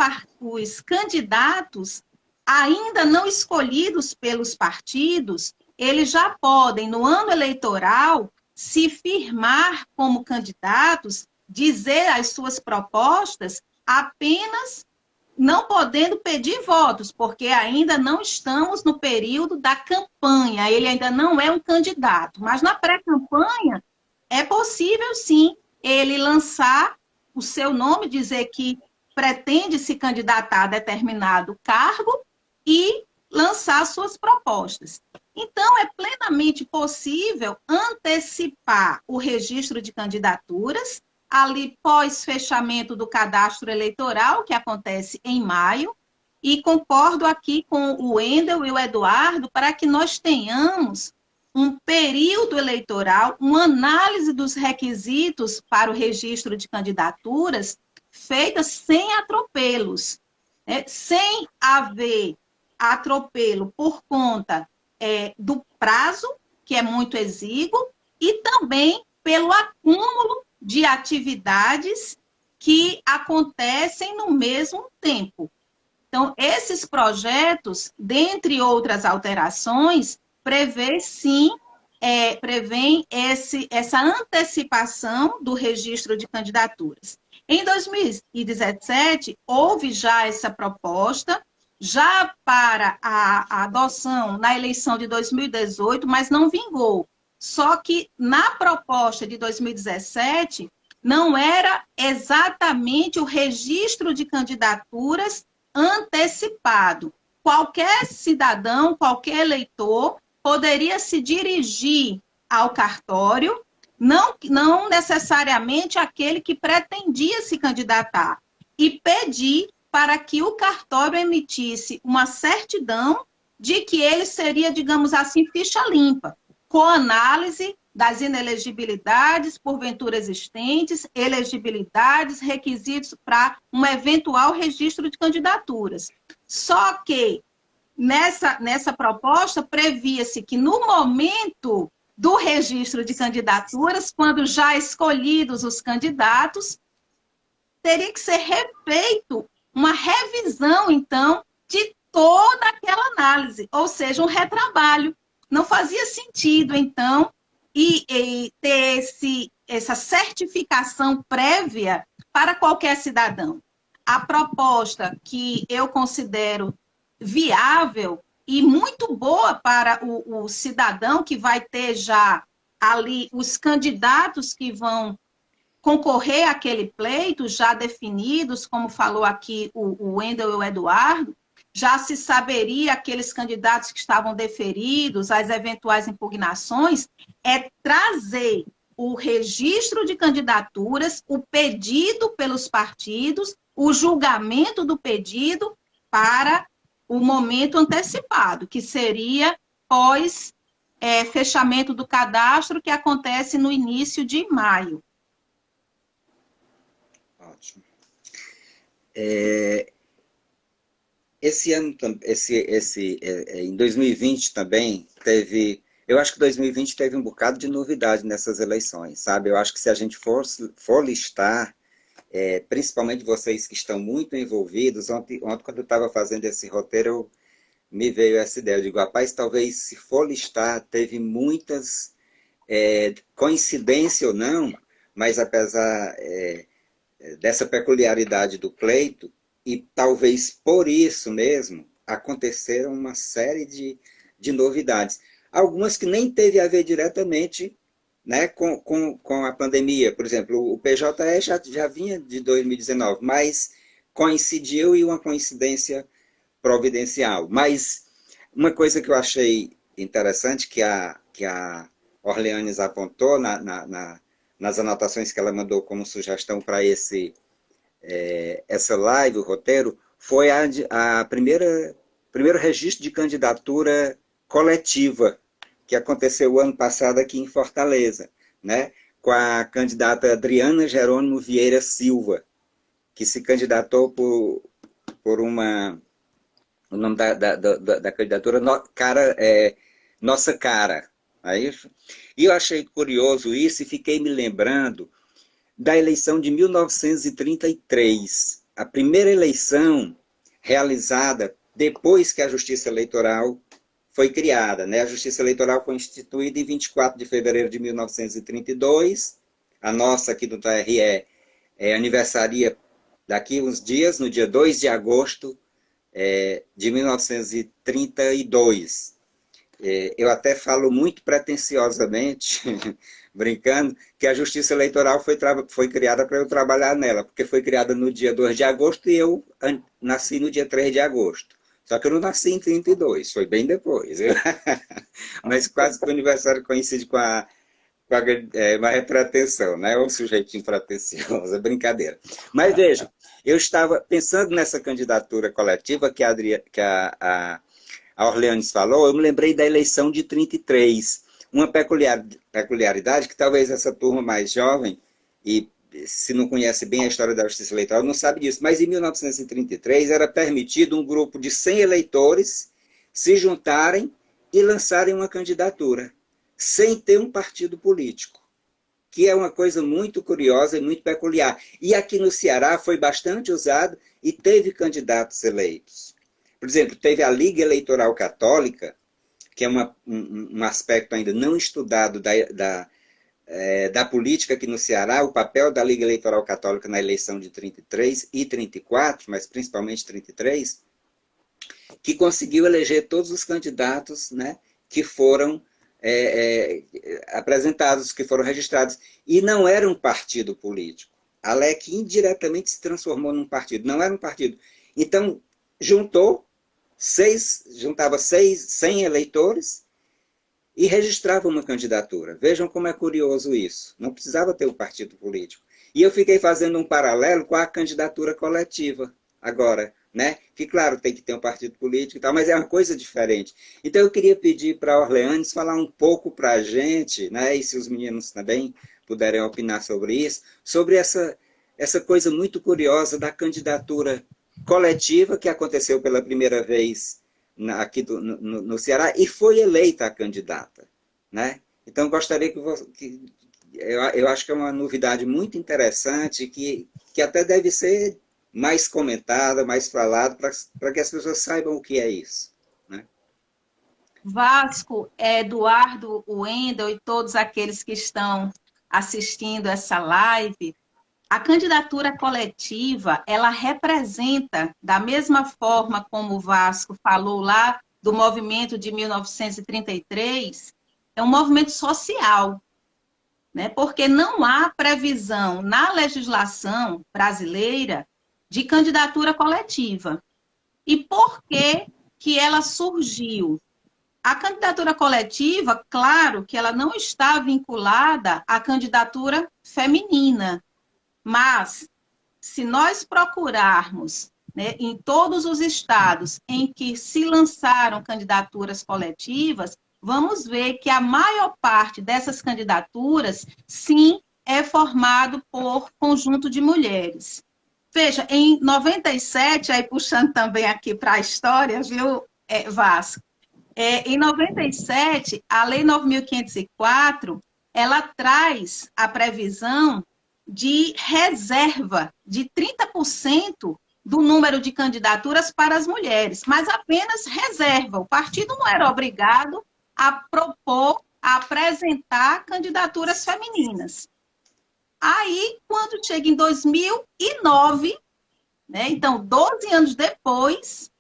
[SPEAKER 2] candidatos ainda não escolhidos pelos partidos, eles já podem, no ano eleitoral, se firmar como candidatos, dizer as suas propostas, apenas não podendo pedir votos, porque ainda não estamos no período da campanha, ele ainda não é um candidato. Mas na pré-campanha, é possível, sim, ele lançar o seu nome, dizer que pretende se candidatar a determinado cargo e lançar suas propostas. Então, é plenamente possível antecipar o registro de candidaturas, ali pós-fechamento do cadastro eleitoral, que acontece em maio, e concordo aqui com o Wendel e o Eduardo para que nós tenhamos um período eleitoral, uma análise dos requisitos para o registro de candidaturas feita sem atropelos, né? Sem haver atropelo por conta do prazo, que é muito exíguo, e também pelo acúmulo de atividades que acontecem no mesmo tempo. Então, esses projetos, dentre outras alterações, prevêem essa antecipação do registro de candidaturas. Em 2017, houve já essa proposta, já para a adoção na eleição de 2018, mas não vingou. Só que na proposta de 2017, não era exatamente o registro de candidaturas antecipado. Qualquer cidadão, qualquer eleitor, poderia se dirigir ao cartório, não necessariamente aquele que pretendia se candidatar, e pedir para que o cartório emitisse uma certidão de que ele seria, digamos assim, ficha limpa, com análise das inelegibilidades porventura existentes, elegibilidades, requisitos para um eventual registro de candidaturas. Só que nessa proposta previa-se que no momento do registro de candidaturas, quando já escolhidos os candidatos, teria que ser refeito uma revisão, então, de toda aquela análise, ou seja, um retrabalho. Não fazia sentido, então, e ter essa certificação prévia para qualquer cidadão. A proposta que eu considero viável e muito boa para o cidadão que vai ter já ali os candidatos que vão concorrer àquele pleito, já definidos, como falou aqui o Wendel e o Eduardo, já se saberia aqueles candidatos que estavam deferidos, as eventuais impugnações, é trazer o registro de candidaturas, o pedido pelos partidos, o julgamento do pedido para o momento antecipado, que seria pós fechamento do cadastro, que acontece no início de maio.
[SPEAKER 1] Ótimo. Esse ano, em 2020 também, eu acho que 2020 teve um bocado de novidade nessas eleições, sabe? Eu acho que se a gente for listar, principalmente vocês que estão muito envolvidos, ontem quando eu estava fazendo esse roteiro, me veio essa ideia. Eu digo, rapaz, talvez se for listar, teve muitas, coincidência ou não, mas apesar dessa peculiaridade do pleito, e talvez por isso mesmo, aconteceram uma série de novidades. Algumas que nem teve a ver diretamente, né, com a pandemia. Por exemplo, o PJE já vinha de 2019, mas coincidiu e uma coincidência providencial. Mas uma coisa que eu achei interessante, que a Orleanes apontou nas anotações que ela mandou como sugestão para essa live, o roteiro, foi a primeiro registro de candidatura coletiva, que aconteceu o ano passado aqui em Fortaleza, né? Com a candidata Adriana Jerônimo Vieira Silva, que se candidatou por o nome da candidatura Nossa Cara. É isso? E eu achei curioso isso e fiquei me lembrando da eleição de 1933, a primeira eleição realizada depois que a Justiça Eleitoral foi criada, né? A Justiça Eleitoral foi instituída em 24 de fevereiro de 1932. A nossa aqui do TRE aniversaria daqui uns dias, no dia 2 de agosto de 1932. Eu até falo muito pretensiosamente, brincando, que a Justiça Eleitoral foi criada para eu trabalhar nela, porque foi criada no dia 2 de agosto e eu nasci no dia 3 de agosto. Só que eu não nasci em 32, foi bem depois. Mas quase que o aniversário coincide com uma pretensão, né? Um sujeitinho pretensioso, é brincadeira. Mas veja, eu estava pensando nessa candidatura coletiva que a Orleanes falou, eu me lembrei da eleição de 33. Uma peculiaridade que talvez essa turma mais jovem, e se não conhece bem a história da Justiça Eleitoral, não sabe disso, mas em 1933 era permitido um grupo de 100 eleitores se juntarem e lançarem uma candidatura, sem ter um partido político, que é uma coisa muito curiosa e muito peculiar. E aqui no Ceará foi bastante usado e teve candidatos eleitos. Por exemplo, teve a Liga Eleitoral Católica, que é um aspecto ainda não estudado da política aqui no Ceará, o papel da Liga Eleitoral Católica na eleição de 33 e 34, mas principalmente 33, que conseguiu eleger todos os candidatos, né, que foram apresentados, que foram registrados, e não era um partido político. A LEC indiretamente se transformou num partido, não era um partido. Então, juntava 100 eleitores e registrava uma candidatura. Vejam como é curioso isso. Não precisava ter um partido político. E eu fiquei fazendo um paralelo com a candidatura coletiva agora, né? Que, claro, tem que ter um partido político e tal, mas é uma coisa diferente. Então, eu queria pedir para a Orleanes falar um pouco para a gente, né? E se os meninos também puderem opinar sobre isso, sobre essa coisa muito curiosa da candidatura coletiva que aconteceu pela primeira vez aqui no Ceará e foi eleita a candidata, né? Então, gostaria eu acho que é uma novidade muito interessante que até deve ser mais comentada, mais falada, para que as pessoas saibam o que é isso, né?
[SPEAKER 2] Vasco, Eduardo, Wendel e todos aqueles que estão assistindo essa live, a candidatura coletiva, ela representa, da mesma forma como o Vasco falou lá do movimento de 1933, é um movimento social, né? Porque não há previsão na legislação brasileira de candidatura coletiva. E por que ela surgiu? A candidatura coletiva, claro que ela não está vinculada à candidatura feminina, mas se nós procurarmos, né, em todos os estados em que se lançaram candidaturas coletivas, vamos ver que a maior parte dessas candidaturas, sim, é formado por conjunto de mulheres. Veja, em 97, aí puxando também aqui para a história, viu, Vasco? Em 97, a Lei 9.504, ela traz a previsão de reserva de 30% do número de candidaturas para as mulheres, mas apenas reserva. O partido não era obrigado a propor, a apresentar candidaturas femininas. Aí, quando chega em 2009, né, então, 12 anos depois,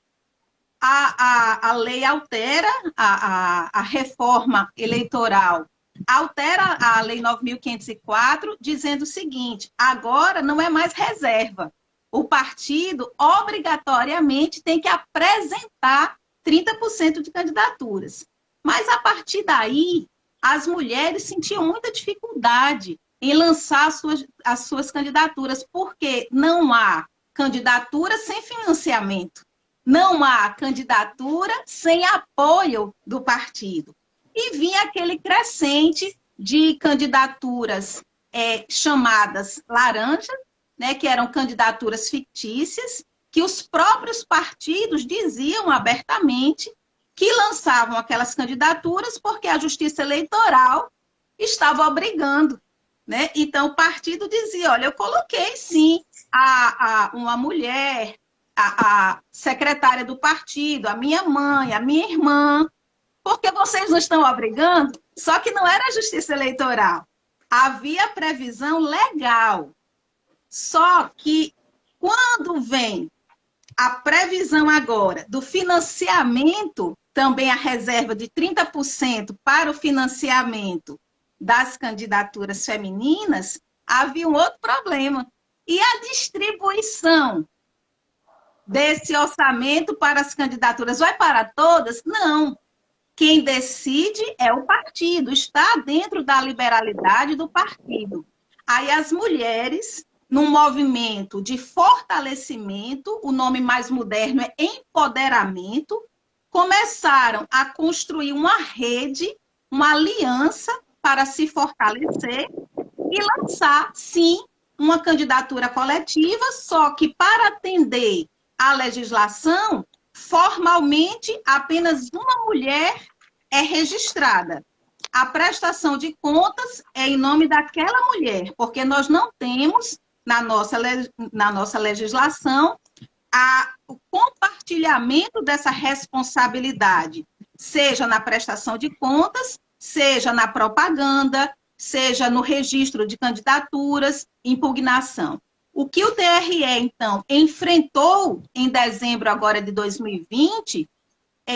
[SPEAKER 2] a lei altera, a reforma eleitoral altera a Lei 9.504, dizendo o seguinte: agora não é mais reserva. O partido, obrigatoriamente, tem que apresentar 30% de candidaturas. Mas, a partir daí, as mulheres sentiam muita dificuldade em lançar as suas candidaturas, porque não há candidatura sem financiamento. Não há candidatura sem apoio do partido. E vinha aquele crescente de candidaturas chamadas laranja, né, que eram candidaturas fictícias, que os próprios partidos diziam abertamente que lançavam aquelas candidaturas porque a Justiça Eleitoral estava obrigando. né? Então, o partido dizia, olha, eu coloquei, sim, uma mulher, a secretária do partido, a minha mãe, a minha irmã, porque vocês não estão obrigando, só que não era a justiça eleitoral. Havia previsão legal. Só que quando vem a previsão agora do financiamento, também a reserva de 30% para o financiamento das candidaturas femininas, havia um outro problema. E a distribuição desse orçamento para as candidaturas vai para todas? Não. Quem decide é o partido, está dentro da liberalidade do partido. Aí as mulheres, num movimento de fortalecimento, o nome mais moderno é empoderamento, começaram a construir uma rede, uma aliança para se fortalecer e lançar, sim, uma candidatura coletiva, só que para atender à legislação, formalmente, apenas uma mulher é registrada. A prestação de contas é em nome daquela mulher, porque nós não temos, na nossa legislação, o compartilhamento dessa responsabilidade, seja na prestação de contas, seja na propaganda, seja no registro de candidaturas, impugnação. O que o TRE, então, enfrentou em dezembro agora de 2020,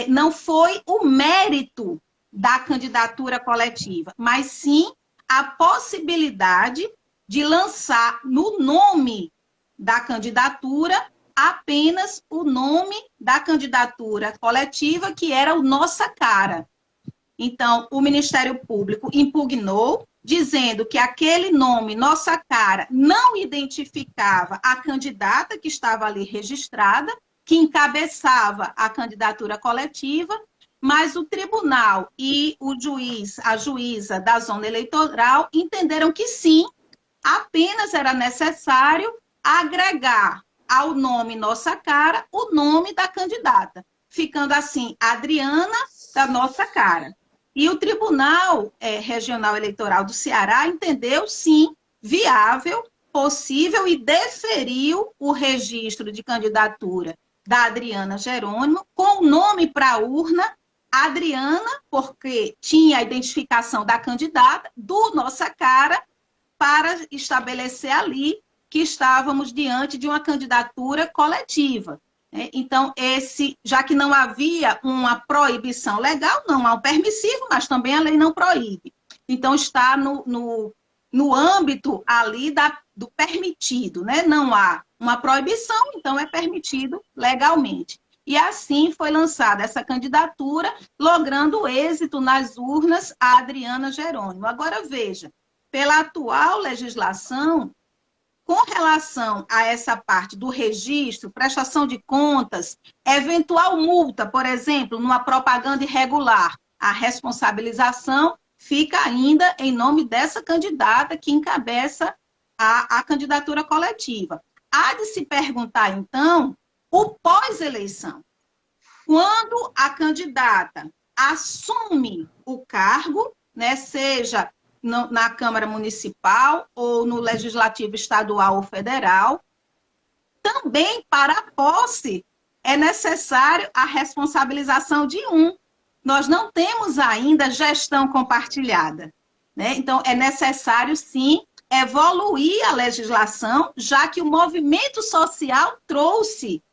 [SPEAKER 2] não foi o mérito da candidatura coletiva, mas sim a possibilidade de lançar no nome da candidatura apenas o nome da candidatura coletiva, que era o Nossa Cara. Então, o Ministério Público impugnou, dizendo que aquele nome, Nossa Cara, não identificava a candidata que estava ali registrada, que encabeçava a candidatura coletiva, mas o tribunal e o juiz, a juíza da zona eleitoral, entenderam que sim, apenas era necessário agregar ao nome Nossa Cara o nome da candidata, ficando assim, Adriana da Nossa Cara. E o Tribunal Regional Eleitoral do Ceará entendeu, sim, viável, possível e deferiu o registro de candidatura da Adriana Jerônimo com o nome para a urna Adriana, porque tinha a identificação da candidata, do Nossa Cara, para estabelecer ali que estávamos diante de uma candidatura coletiva. Então, já que não havia uma proibição legal, não há um permissivo, mas também a lei não proíbe. Então, está no âmbito ali do permitido, né? Não há uma proibição, então é permitido legalmente. E assim foi lançada essa candidatura, logrando êxito nas urnas a Adriana Jerônimo. Agora, veja, pela atual legislação, com relação a essa parte do registro, prestação de contas, eventual multa, por exemplo, numa propaganda irregular, a responsabilização fica ainda em nome dessa candidata que encabeça a candidatura coletiva. Há de se perguntar, então, o pós-eleição. Quando a candidata assume o cargo, né, seja na Câmara Municipal ou no Legislativo Estadual ou Federal, também para a posse é necessário a responsabilização de um. Nós não temos ainda gestão compartilhada, né? Então, é necessário, sim, evoluir a legislação, já que o movimento social trouxe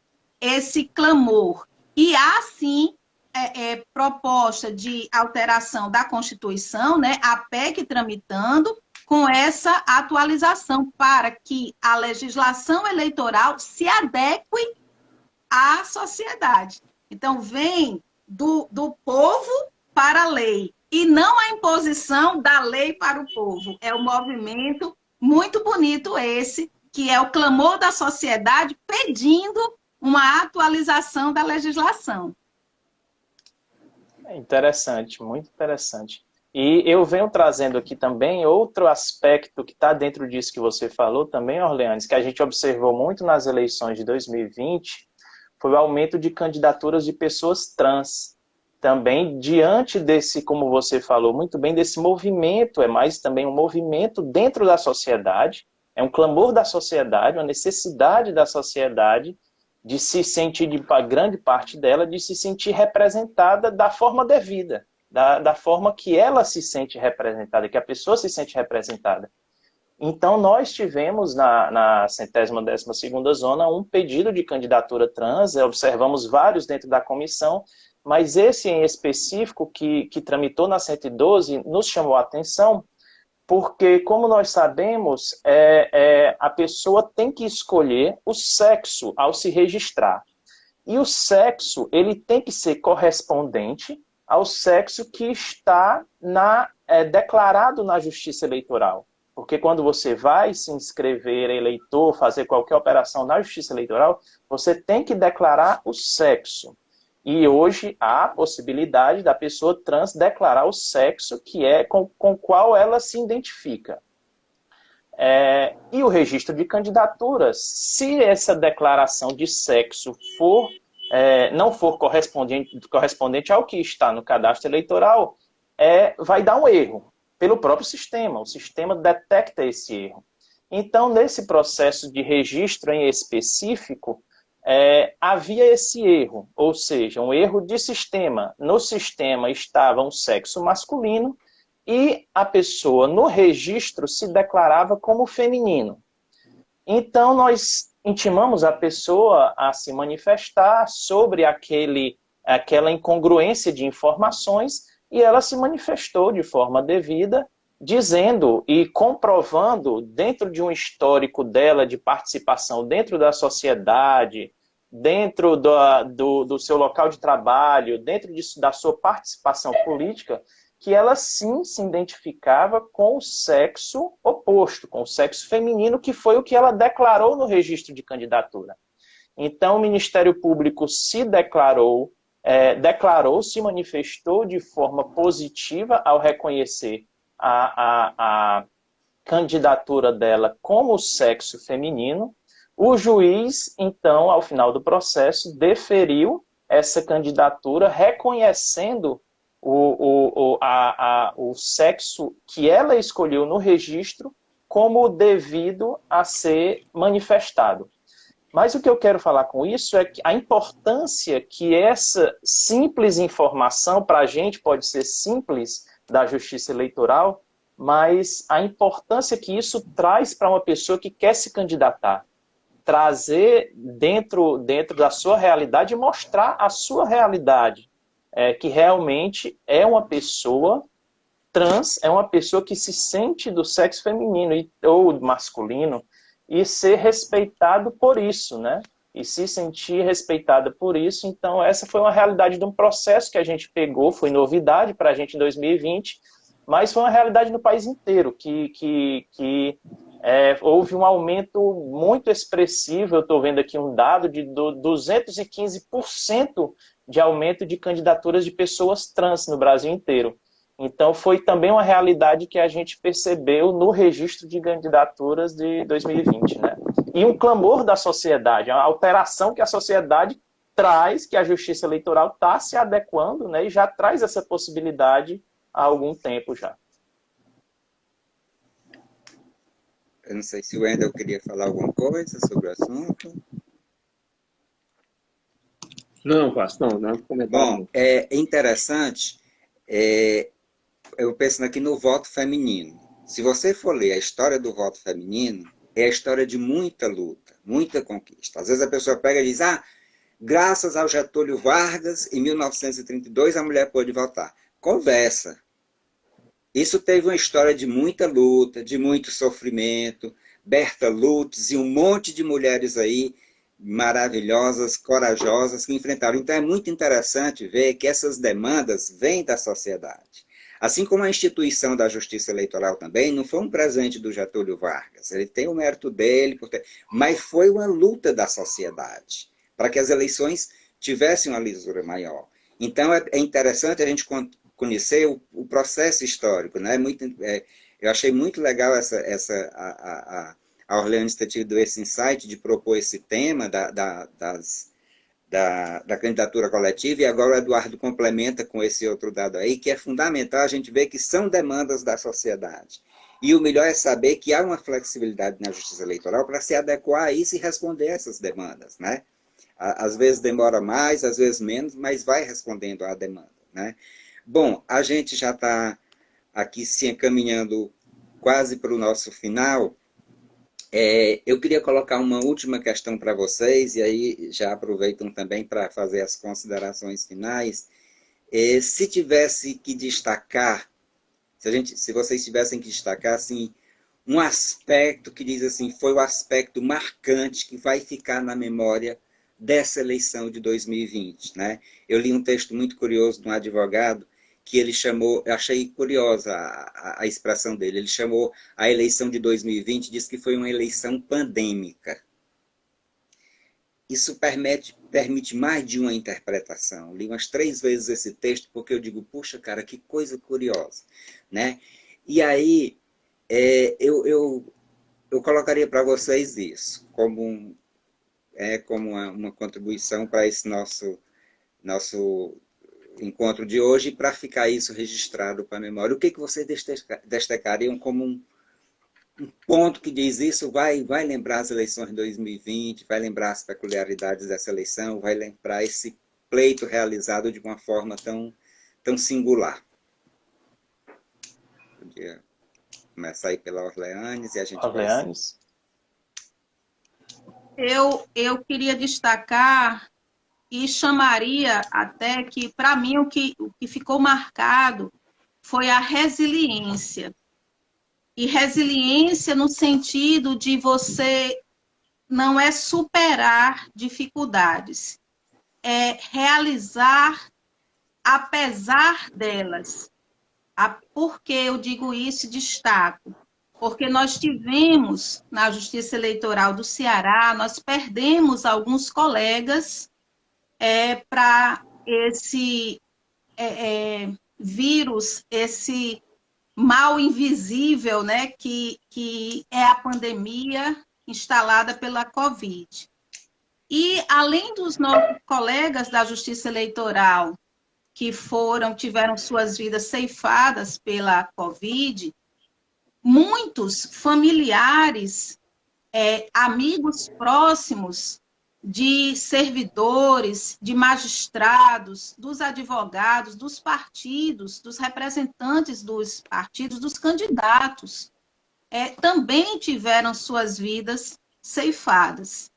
[SPEAKER 2] esse clamor. E há, sim, proposta de alteração da Constituição, né, a PEC tramitando, com essa atualização para que a legislação eleitoral se adeque à sociedade. Então, vem do povo para a lei, e não a imposição da lei para o povo. É um movimento muito bonito esse, que é o clamor da sociedade pedindo uma atualização da legislação.
[SPEAKER 3] Interessante, muito interessante. E eu venho trazendo aqui também outro aspecto que está dentro disso que você falou também, Orleanes, que a gente observou muito nas eleições de 2020, foi o aumento de candidaturas de pessoas trans. também diante desse, como você falou muito bem, desse movimento, é mais também um movimento dentro da sociedade, é um clamor da sociedade, uma necessidade da sociedade de se sentir, de grande parte dela, de se sentir representada da forma devida, da forma que ela se sente representada, que a pessoa se sente representada. Então, nós tivemos na 112ª Zona um pedido de candidatura trans, observamos vários dentro da comissão, mas esse em específico que tramitou na 112 nos chamou a atenção, porque, como nós sabemos, a pessoa tem que escolher o sexo ao se registrar. E o sexo, ele tem que ser correspondente ao sexo que está declarado na Justiça Eleitoral. Porque quando você vai se inscrever eleitor, fazer qualquer operação na Justiça Eleitoral, você tem que declarar o sexo. E hoje há a possibilidade da pessoa trans declarar o sexo que é com qual ela se identifica. E o registro de candidaturas, se essa declaração de sexo não for correspondente ao que está no cadastro eleitoral, vai dar um erro pelo próprio sistema. O sistema detecta esse erro. Então, nesse processo de registro em específico, havia esse erro, ou seja, um erro de sistema. No sistema estava um sexo masculino e a pessoa no registro se declarava como feminino. Então nós intimamos a pessoa a se manifestar sobre aquela incongruência de informações e ela se manifestou de forma devida, dizendo e comprovando dentro de um histórico dela de participação dentro da sociedade, dentro do seu local de trabalho, dentro da sua participação política, que ela sim se identificava com o sexo oposto, com o sexo feminino, que foi o que ela declarou no registro de candidatura. Então o Ministério Público se se manifestou de forma positiva ao reconhecer a candidatura dela como sexo feminino. O juiz, então, ao final do processo, deferiu essa candidatura, reconhecendo o sexo que ela escolheu no registro como devido a ser manifestado. Mas o que eu quero falar com isso é que a importância que essa simples informação, para a gente pode ser simples, da Justiça Eleitoral, mas a importância que isso traz para uma pessoa que quer se candidatar. Trazer dentro da sua realidade e mostrar a sua realidade, que realmente é uma pessoa trans, é uma pessoa que se sente do sexo feminino ou masculino e ser respeitado por isso, né? E se sentir respeitada por isso. Então essa foi uma realidade de um processo que a gente pegou, foi novidade para a gente em 2020, mas foi uma realidade no país inteiro, que houve um aumento muito expressivo. Eu estou vendo aqui um dado de 215% de aumento de candidaturas de pessoas trans no Brasil inteiro. Então foi também uma realidade que a gente percebeu no registro de candidaturas de 2020, né? E um clamor da sociedade, a alteração que a sociedade traz, que a Justiça Eleitoral está se adequando, né? E já traz essa possibilidade há algum tempo já.
[SPEAKER 1] Eu não sei se o Wendel queria falar alguma coisa sobre o assunto.
[SPEAKER 4] Não, Vasco, não comentário.
[SPEAKER 1] Bom, é interessante, eu pensando aqui no voto feminino. Se você for ler a história do voto feminino, é a história de muita luta, muita conquista. Às vezes a pessoa pega e diz, graças ao Getúlio Vargas, em 1932 a mulher pôde votar. Conversa. Isso teve uma história de muita luta, de muito sofrimento. Berta Lutz e um monte de mulheres aí maravilhosas, corajosas, que enfrentaram. Então é muito interessante ver que essas demandas vêm da sociedade. Assim como a instituição da Justiça Eleitoral também, não foi um presente do Getúlio Vargas. Ele tem o mérito dele, mas foi uma luta da sociedade para que as eleições tivessem uma lisura maior. Então é interessante a gente conhecer o processo histórico, né? Eu achei muito legal a Orleans ter tido esse insight de propor esse tema da candidatura coletiva, e agora o Eduardo complementa com esse outro dado aí, que é fundamental a gente ver que são demandas da sociedade. E o melhor é saber que há uma flexibilidade na justiça eleitoral para se adequar a isso e responder a essas demandas, né? Às vezes demora mais, às vezes menos, mas vai respondendo à demanda, né? Bom, a gente já está aqui se encaminhando quase para o nosso final. Eu queria colocar uma última questão para vocês, e aí já aproveitam também para fazer as considerações finais. Se tivesse que destacar, se vocês tivessem que destacar assim, um aspecto que diz assim, foi o aspecto marcante que vai ficar na memória dessa eleição de 2020, né? Eu li um texto muito curioso de um advogado que ele chamou, eu achei curiosa a expressão dele, ele chamou a eleição de 2020, disse que foi uma eleição pandêmica. Isso permite mais de uma interpretação. Li umas 3 vezes esse texto, porque eu digo, puxa, cara, que coisa curiosa, né? E aí, eu colocaria para vocês isso, como uma contribuição para esse nosso encontro de hoje, para ficar isso registrado para a memória. O que vocês destacariam como um ponto que diz isso, vai lembrar as eleições de 2020, vai lembrar as peculiaridades dessa eleição, vai lembrar esse pleito realizado de uma forma tão singular? Podia começar aí pela Orleanes e a gente...
[SPEAKER 3] Orleanes?
[SPEAKER 2] Eu queria destacar e chamaria até que, para mim, o que ficou marcado foi a resiliência. E resiliência no sentido de você não é superar dificuldades, é realizar apesar delas. Por que eu digo isso e destaco? Porque nós tivemos, na Justiça Eleitoral do Ceará, nós perdemos alguns colegas para esse vírus, esse mal invisível, né, que é a pandemia instalada pela Covid. E, além dos nossos colegas da Justiça Eleitoral, que tiveram suas vidas ceifadas pela Covid, muitos familiares, amigos próximos de servidores, de magistrados, dos advogados, dos partidos, dos representantes dos partidos, dos candidatos, também tiveram suas vidas ceifadas.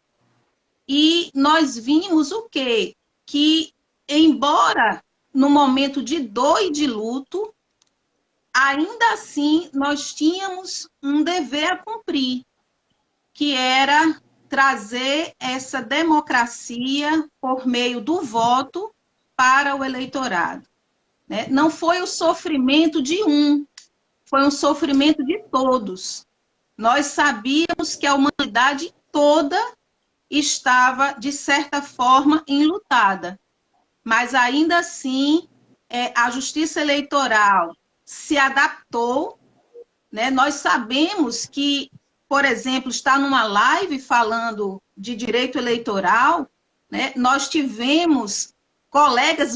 [SPEAKER 2] E nós vimos o quê? Que, embora no momento de dor e de luto, ainda assim nós tínhamos um dever a cumprir, que era trazer essa democracia por meio do voto para o eleitorado, né? Não foi o sofrimento de um, foi um sofrimento de todos. Nós sabíamos que a humanidade toda estava, de certa forma, enlutada, mas ainda assim a Justiça Eleitoral se adaptou, né? Nós sabemos que, por exemplo, está numa live falando de direito eleitoral, né? Nós tivemos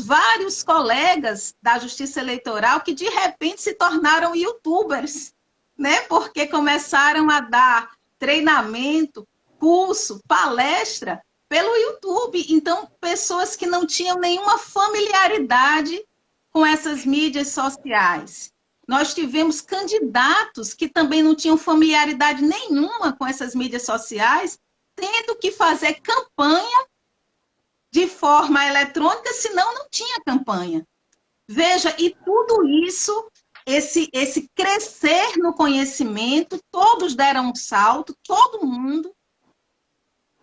[SPEAKER 2] vários colegas da Justiça Eleitoral que de repente se tornaram youtubers, né? Porque começaram a dar treinamento, curso, palestra pelo YouTube. Então, pessoas que não tinham nenhuma familiaridade com essas mídias sociais. Nós tivemos candidatos que também não tinham familiaridade nenhuma com essas mídias sociais, tendo que fazer campanha de forma eletrônica, senão não tinha campanha. Veja, e tudo isso, esse crescer no conhecimento, todos deram um salto, todo mundo,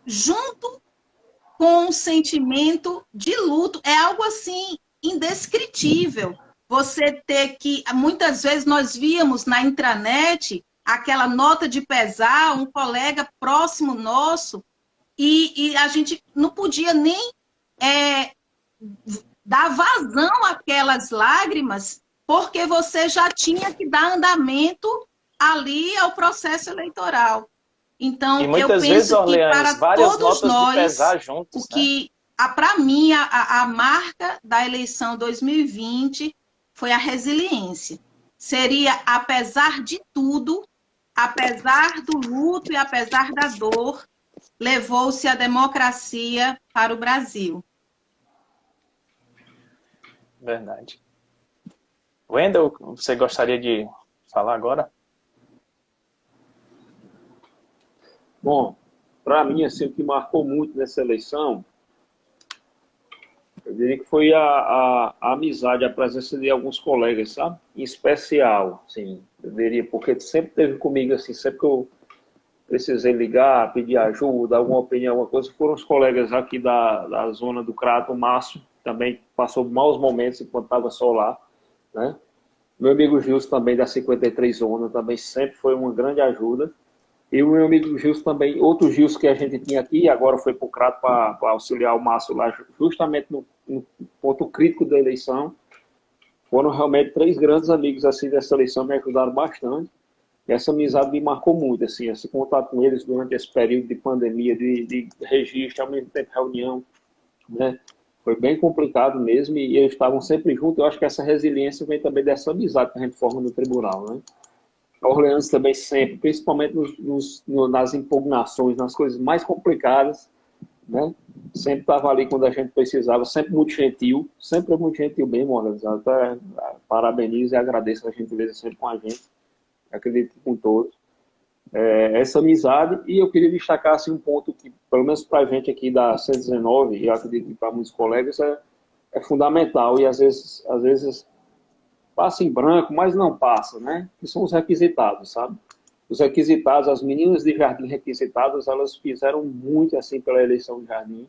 [SPEAKER 2] junto com um sentimento de luto. É algo assim indescritível. Você ter que, muitas vezes nós víamos na intranet aquela nota de pesar, um colega próximo nosso, e a gente não podia nem dar vazão àquelas lágrimas, porque você já tinha que dar andamento ali ao processo eleitoral. Então,
[SPEAKER 3] e muitas
[SPEAKER 2] eu penso
[SPEAKER 3] vezes,
[SPEAKER 2] que
[SPEAKER 3] Orleanes,
[SPEAKER 2] para
[SPEAKER 3] várias
[SPEAKER 2] todos
[SPEAKER 3] notas
[SPEAKER 2] nós,
[SPEAKER 3] de pesar juntos,
[SPEAKER 2] o que para mim, a marca da eleição 2020 foi a resiliência. Seria, apesar de tudo, apesar do luto e apesar da dor, levou-se a democracia para o Brasil.
[SPEAKER 3] Verdade. Wendel, você gostaria de falar agora?
[SPEAKER 4] Bom, para mim, assim, o que marcou muito nessa eleição, eu diria que foi a amizade, a presença de alguns colegas, sabe? Em especial, assim, eu diria, porque sempre teve comigo, assim, sempre que eu precisei ligar, pedir ajuda, alguma opinião, alguma coisa, foram os colegas aqui da zona do Crato, o Márcio, também passou maus momentos enquanto estava só lá, né? Meu amigo Gilson também, da 53 Zona, também sempre foi uma grande ajuda. E o meu amigo Gilson também, outro Gilson que a gente tinha aqui, agora foi para o Crato para auxiliar o Márcio lá, justamente no ponto crítico da eleição. Foram realmente 3 grandes amigos assim dessa eleição, me ajudaram bastante. E essa amizade me marcou muito, assim, esse contato com eles durante esse período de pandemia, de registro, ao mesmo tempo reunião, né? Foi bem complicado mesmo e eles estavam sempre juntos. Eu acho que essa resiliência vem também dessa amizade que a gente forma no tribunal, né? A Orleans também sempre, principalmente nas impugnações, nas coisas mais complicadas, né? Sempre estava ali quando a gente precisava, sempre muito gentil mesmo, Orleans. Até parabenizo e agradeço a gentileza sempre com a gente, acredito com todos. Essa amizade, e eu queria destacar assim, um ponto que, pelo menos para a gente aqui da 119, e eu acredito que para muitos colegas, é fundamental, e às vezes passa em branco, mas não passa, né? Que são os requisitados, sabe? Os requisitados, as meninas de jardim requisitadas, elas fizeram muito assim pela eleição de jardim,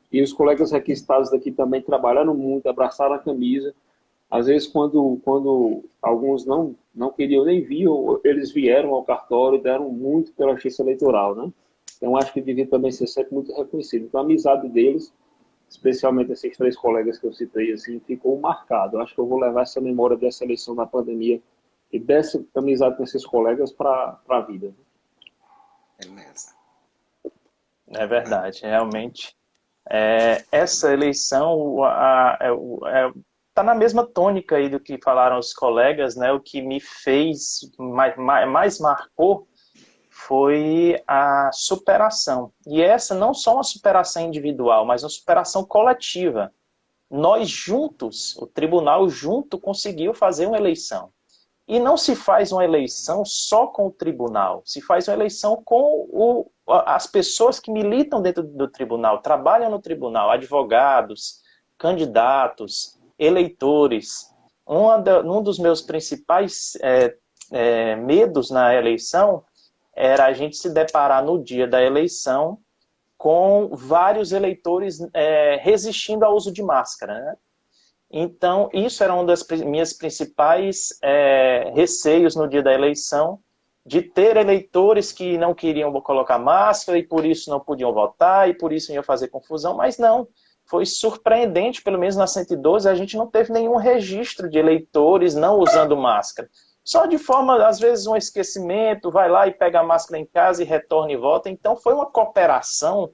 [SPEAKER 4] e os colegas requisitados daqui também trabalharam muito, abraçaram a camisa. Às vezes, quando alguns não queriam nem vir, eles vieram ao cartório e deram muito pela justiça eleitoral, né? Então, acho que devia também ser sempre muito reconhecido. Então, a amizade deles, especialmente esses 3 colegas que eu citei, assim, ficou marcado. Eu acho que eu vou levar essa memória dessa eleição da pandemia e dessa amizade com esses colegas para a vida.
[SPEAKER 1] Beleza.
[SPEAKER 3] É verdade, realmente. Essa eleição está na mesma tônica aí do que falaram os colegas, né? O que me fez, mais marcou, foi a superação. E essa não só uma superação individual, mas uma superação coletiva. Nós juntos, o tribunal junto, conseguiu fazer uma eleição. E não se faz uma eleição só com o tribunal, se faz uma eleição com as pessoas que militam dentro do tribunal, trabalham no tribunal, advogados, candidatos, eleitores. Um dos meus principais medos na eleição era a gente se deparar no dia da eleição com vários eleitores resistindo ao uso de máscara, né? Então, isso era um das minhas principais receios no dia da eleição, de ter eleitores que não queriam colocar máscara e por isso não podiam votar e por isso iam fazer confusão, mas não. Foi surpreendente, pelo menos na 112, a gente não teve nenhum registro de eleitores não usando máscara. Só de forma, às vezes, um esquecimento, vai lá e pega a máscara em casa e retorna e volta. Então, foi uma cooperação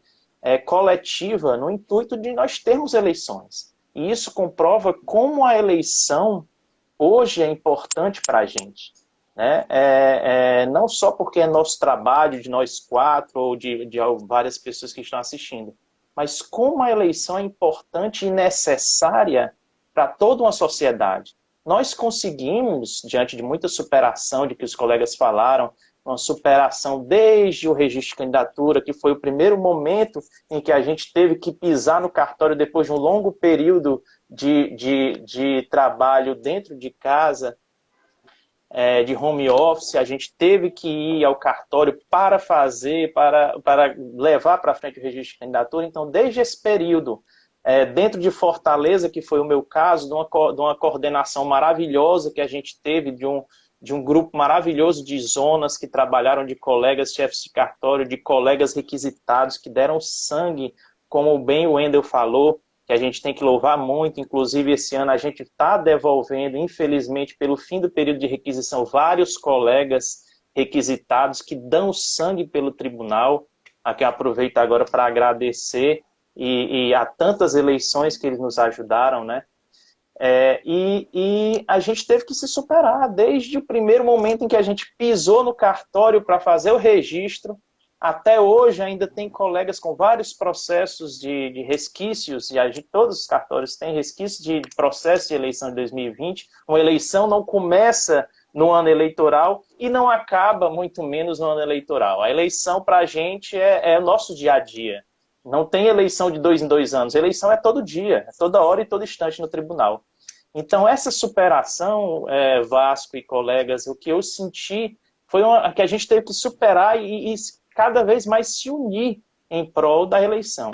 [SPEAKER 3] coletiva no intuito de nós termos eleições. E isso comprova como a eleição hoje é importante para a gente. Né? Não só porque é nosso trabalho, de nós 4 ou de várias pessoas que estão assistindo, mas como a eleição é importante e necessária para toda uma sociedade. Nós conseguimos, diante de muita superação de que os colegas falaram, uma superação desde o registro de candidatura, que foi o primeiro momento em que a gente teve que pisar no cartório depois de um longo período de trabalho dentro de casa, de home office, a gente teve que ir ao cartório para levar para frente o registro de candidatura. Então, desde esse período, dentro de Fortaleza, que foi o meu caso, de uma coordenação maravilhosa que a gente teve, de um grupo maravilhoso de zonas que trabalharam, de colegas chefes de cartório, de colegas requisitados que deram sangue, como bem o Wendel falou, que a gente tem que louvar muito. Inclusive, esse ano a gente está devolvendo, infelizmente, pelo fim do período de requisição, vários colegas requisitados que dão sangue pelo tribunal. Aqui eu aproveito agora para agradecer e há tantas eleições que eles nos ajudaram, né? E a gente teve que se superar desde o primeiro momento em que a gente pisou no cartório para fazer o registro. Até hoje ainda tem colegas com vários processos de resquícios, e todos os cartórios têm resquícios de processo de eleição de 2020. Uma eleição não começa no ano eleitoral e não acaba, muito menos, no ano eleitoral. A eleição, para a gente, é o nosso dia a dia. Não tem eleição de 2 em 2 anos. A eleição é todo dia, é toda hora e todo instante no tribunal. Então, essa superação, Vasco e colegas, o que eu senti foi que a gente teve que superar e cada vez mais se unir em prol da eleição.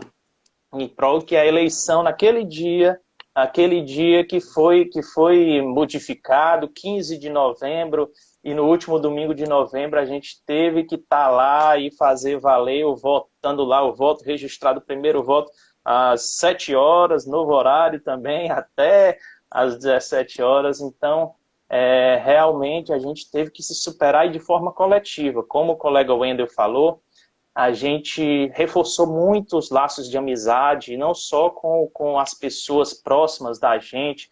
[SPEAKER 3] Em prol que a eleição naquele dia, aquele dia que foi modificado, 15 de novembro, e no último domingo de novembro a gente teve que estar lá e fazer valer o voto, estando lá o voto registrado, o primeiro voto às 7 horas, novo horário também, até às 17 horas. Então, realmente a gente teve que se superar e de forma coletiva. Como o colega Wendel falou, a gente reforçou muito os laços de amizade, não só com as pessoas próximas da gente,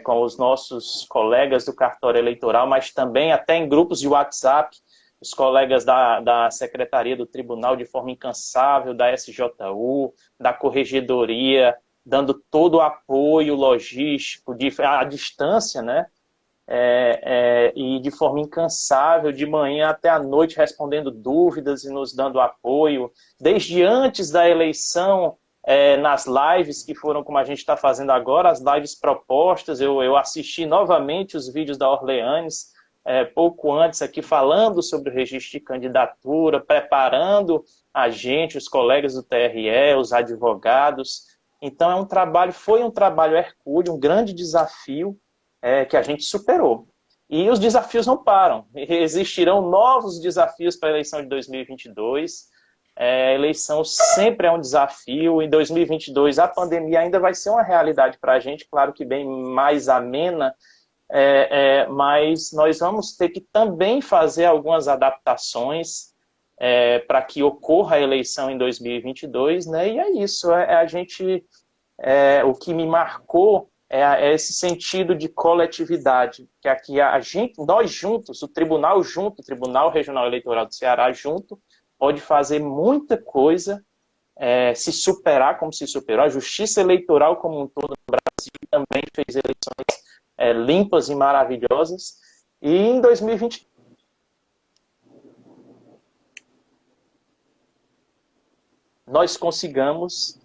[SPEAKER 3] com os nossos colegas do cartório eleitoral, mas também até em grupos de WhatsApp, os colegas da Secretaria do Tribunal de forma incansável, da SJU, da Corregedoria, dando todo o apoio logístico, à distância, né? E de forma incansável, de manhã até à noite, respondendo dúvidas e nos dando apoio. Desde antes da eleição, nas lives que foram como a gente está fazendo agora, as lives propostas, eu assisti novamente os vídeos da Orleanes, pouco antes aqui, falando sobre o registro de candidatura, preparando a gente, os colegas do TRE, os advogados. Então foi um trabalho hercúleo, um grande desafio, que a gente superou. E os desafios não param. Existirão novos desafios para a eleição de 2022. A eleição sempre é um desafio. Em 2022, a pandemia ainda vai ser uma realidade para a gente, claro que bem mais amena, mas nós vamos ter que também fazer algumas adaptações para que ocorra a eleição em 2022, né? E é isso. O que me marcou é esse sentido de coletividade, que aqui nós juntos, o Tribunal junto, o Tribunal Regional Eleitoral do Ceará junto, pode fazer muita coisa, se superar como se superou. A Justiça Eleitoral como um todo no Brasil também fez eleições limpas e maravilhosas. E em 2020 nós consigamos,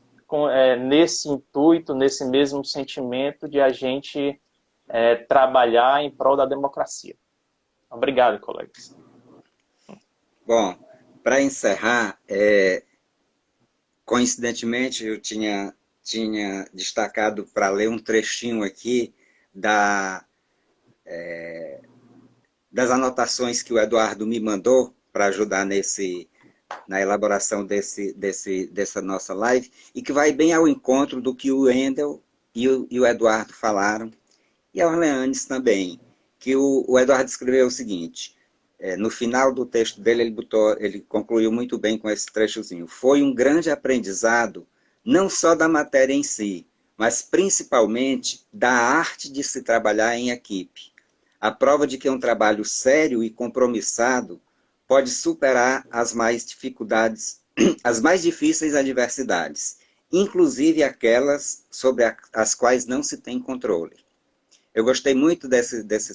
[SPEAKER 3] nesse intuito, nesse mesmo sentimento de a gente trabalhar em prol da democracia. Obrigado, colegas.
[SPEAKER 1] Bom, para encerrar, coincidentemente eu tinha destacado para ler um trechinho aqui das anotações que o Eduardo me mandou para ajudar na elaboração dessa nossa live, e que vai bem ao encontro do que o Wendel e o Eduardo falaram, e a Orleanes também, que o Eduardo escreveu o seguinte, no final do texto dele ele concluiu muito bem com esse trechozinho: foi um grande aprendizado, não só da matéria em si, mas principalmente da arte de se trabalhar em equipe. A prova de que um trabalho sério e compromissado pode superar as mais difíceis adversidades, inclusive aquelas sobre as quais não se tem controle. Eu gostei muito dessa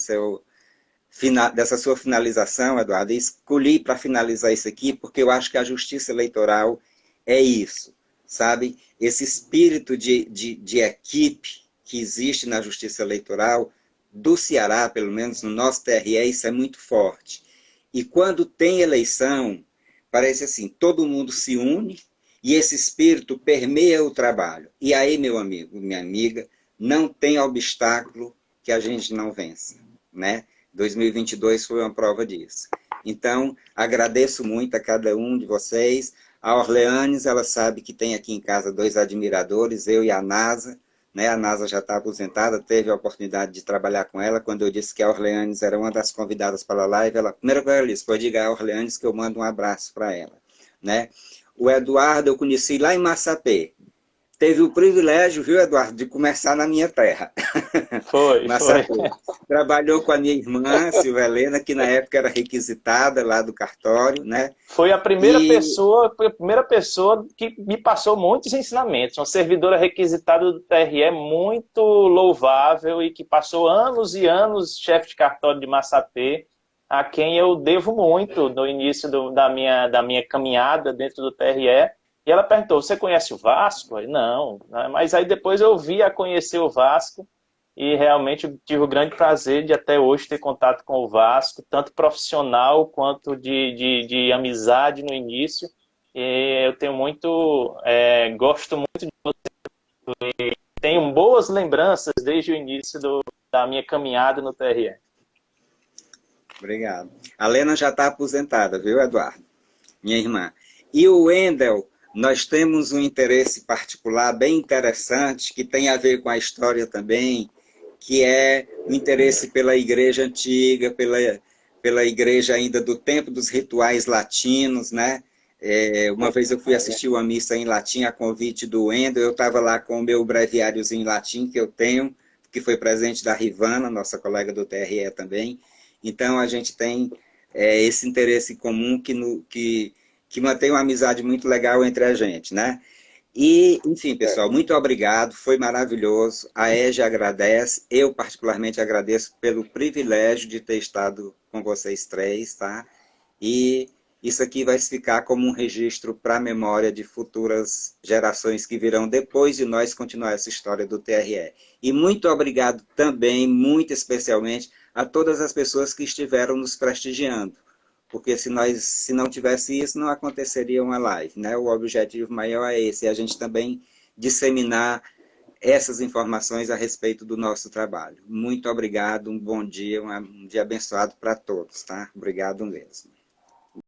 [SPEAKER 1] sua finalização, Eduardo, e escolhi para finalizar isso aqui, porque eu acho que a justiça eleitoral é isso, sabe? Esse espírito de equipe que existe na justiça eleitoral do Ceará, pelo menos no nosso TRE, isso é muito forte. E quando tem eleição, parece assim, todo mundo se une e esse espírito permeia o trabalho. E aí, meu amigo, minha amiga, não tem obstáculo que a gente não vença, né? 2022 foi uma prova disso. Então, agradeço muito a cada um de vocês. A Orleanes, ela sabe que tem aqui em casa 2 admiradores, eu e a NASA, né? A NASA já está aposentada, teve a oportunidade de trabalhar com ela. Quando eu disse que a Orleanes era uma das convidadas para a live, a primeira coisa que ela disse foi: diga a Orleanes que eu mando um abraço para ela, né? O Eduardo eu conheci lá em Massapê, teve o privilégio, viu, Eduardo, de começar na minha terra.
[SPEAKER 3] Foi.
[SPEAKER 1] Trabalhou com a minha irmã, Silvia Helena, que na época era requisitada lá do cartório, né?
[SPEAKER 3] Foi a primeira pessoa que me passou muitos ensinamentos. Uma servidora requisitada do TRE muito louvável e que passou anos e anos chefe de cartório de Massapê, a quem eu devo muito no início da minha caminhada dentro do TRE. E ela perguntou, você conhece o Vasco? Eu, não, mas aí depois eu vi a conhecer o Vasco e realmente eu tive o grande prazer de até hoje ter contato com o Vasco, tanto profissional quanto de amizade no início. E eu tenho gosto muito de você e tenho boas lembranças desde o início da minha caminhada no TRE.
[SPEAKER 1] Obrigado. A Lena já está aposentada, viu, Eduardo? Minha irmã. E o Wendel, nós temos um interesse particular bem interessante, que tem a ver com a história também, que é o interesse pela igreja antiga, pela igreja ainda do tempo dos rituais latinos, né? Uma vez eu fui assistir uma missa em latim a convite do Wendel, eu estava lá com o meu breviáriozinho em latim que eu tenho, que foi presente da Rivana, nossa colega do TRE também. Então a gente tem esse interesse comum que mantém uma amizade muito legal entre a gente, né? E, enfim, pessoal, muito obrigado, foi maravilhoso. A EJA agradece, eu particularmente agradeço pelo privilégio de ter estado com vocês três, tá? E isso aqui vai ficar como um registro para a memória de futuras gerações que virão depois de nós continuar essa história do TRE. E muito obrigado também, muito especialmente, a todas as pessoas que estiveram nos prestigiando. Porque se não tivesse isso, não aconteceria uma live, né? O objetivo maior é esse, a gente também disseminar essas informações a respeito do nosso trabalho. Muito obrigado, um bom dia, um dia abençoado para todos, tá? Obrigado mesmo.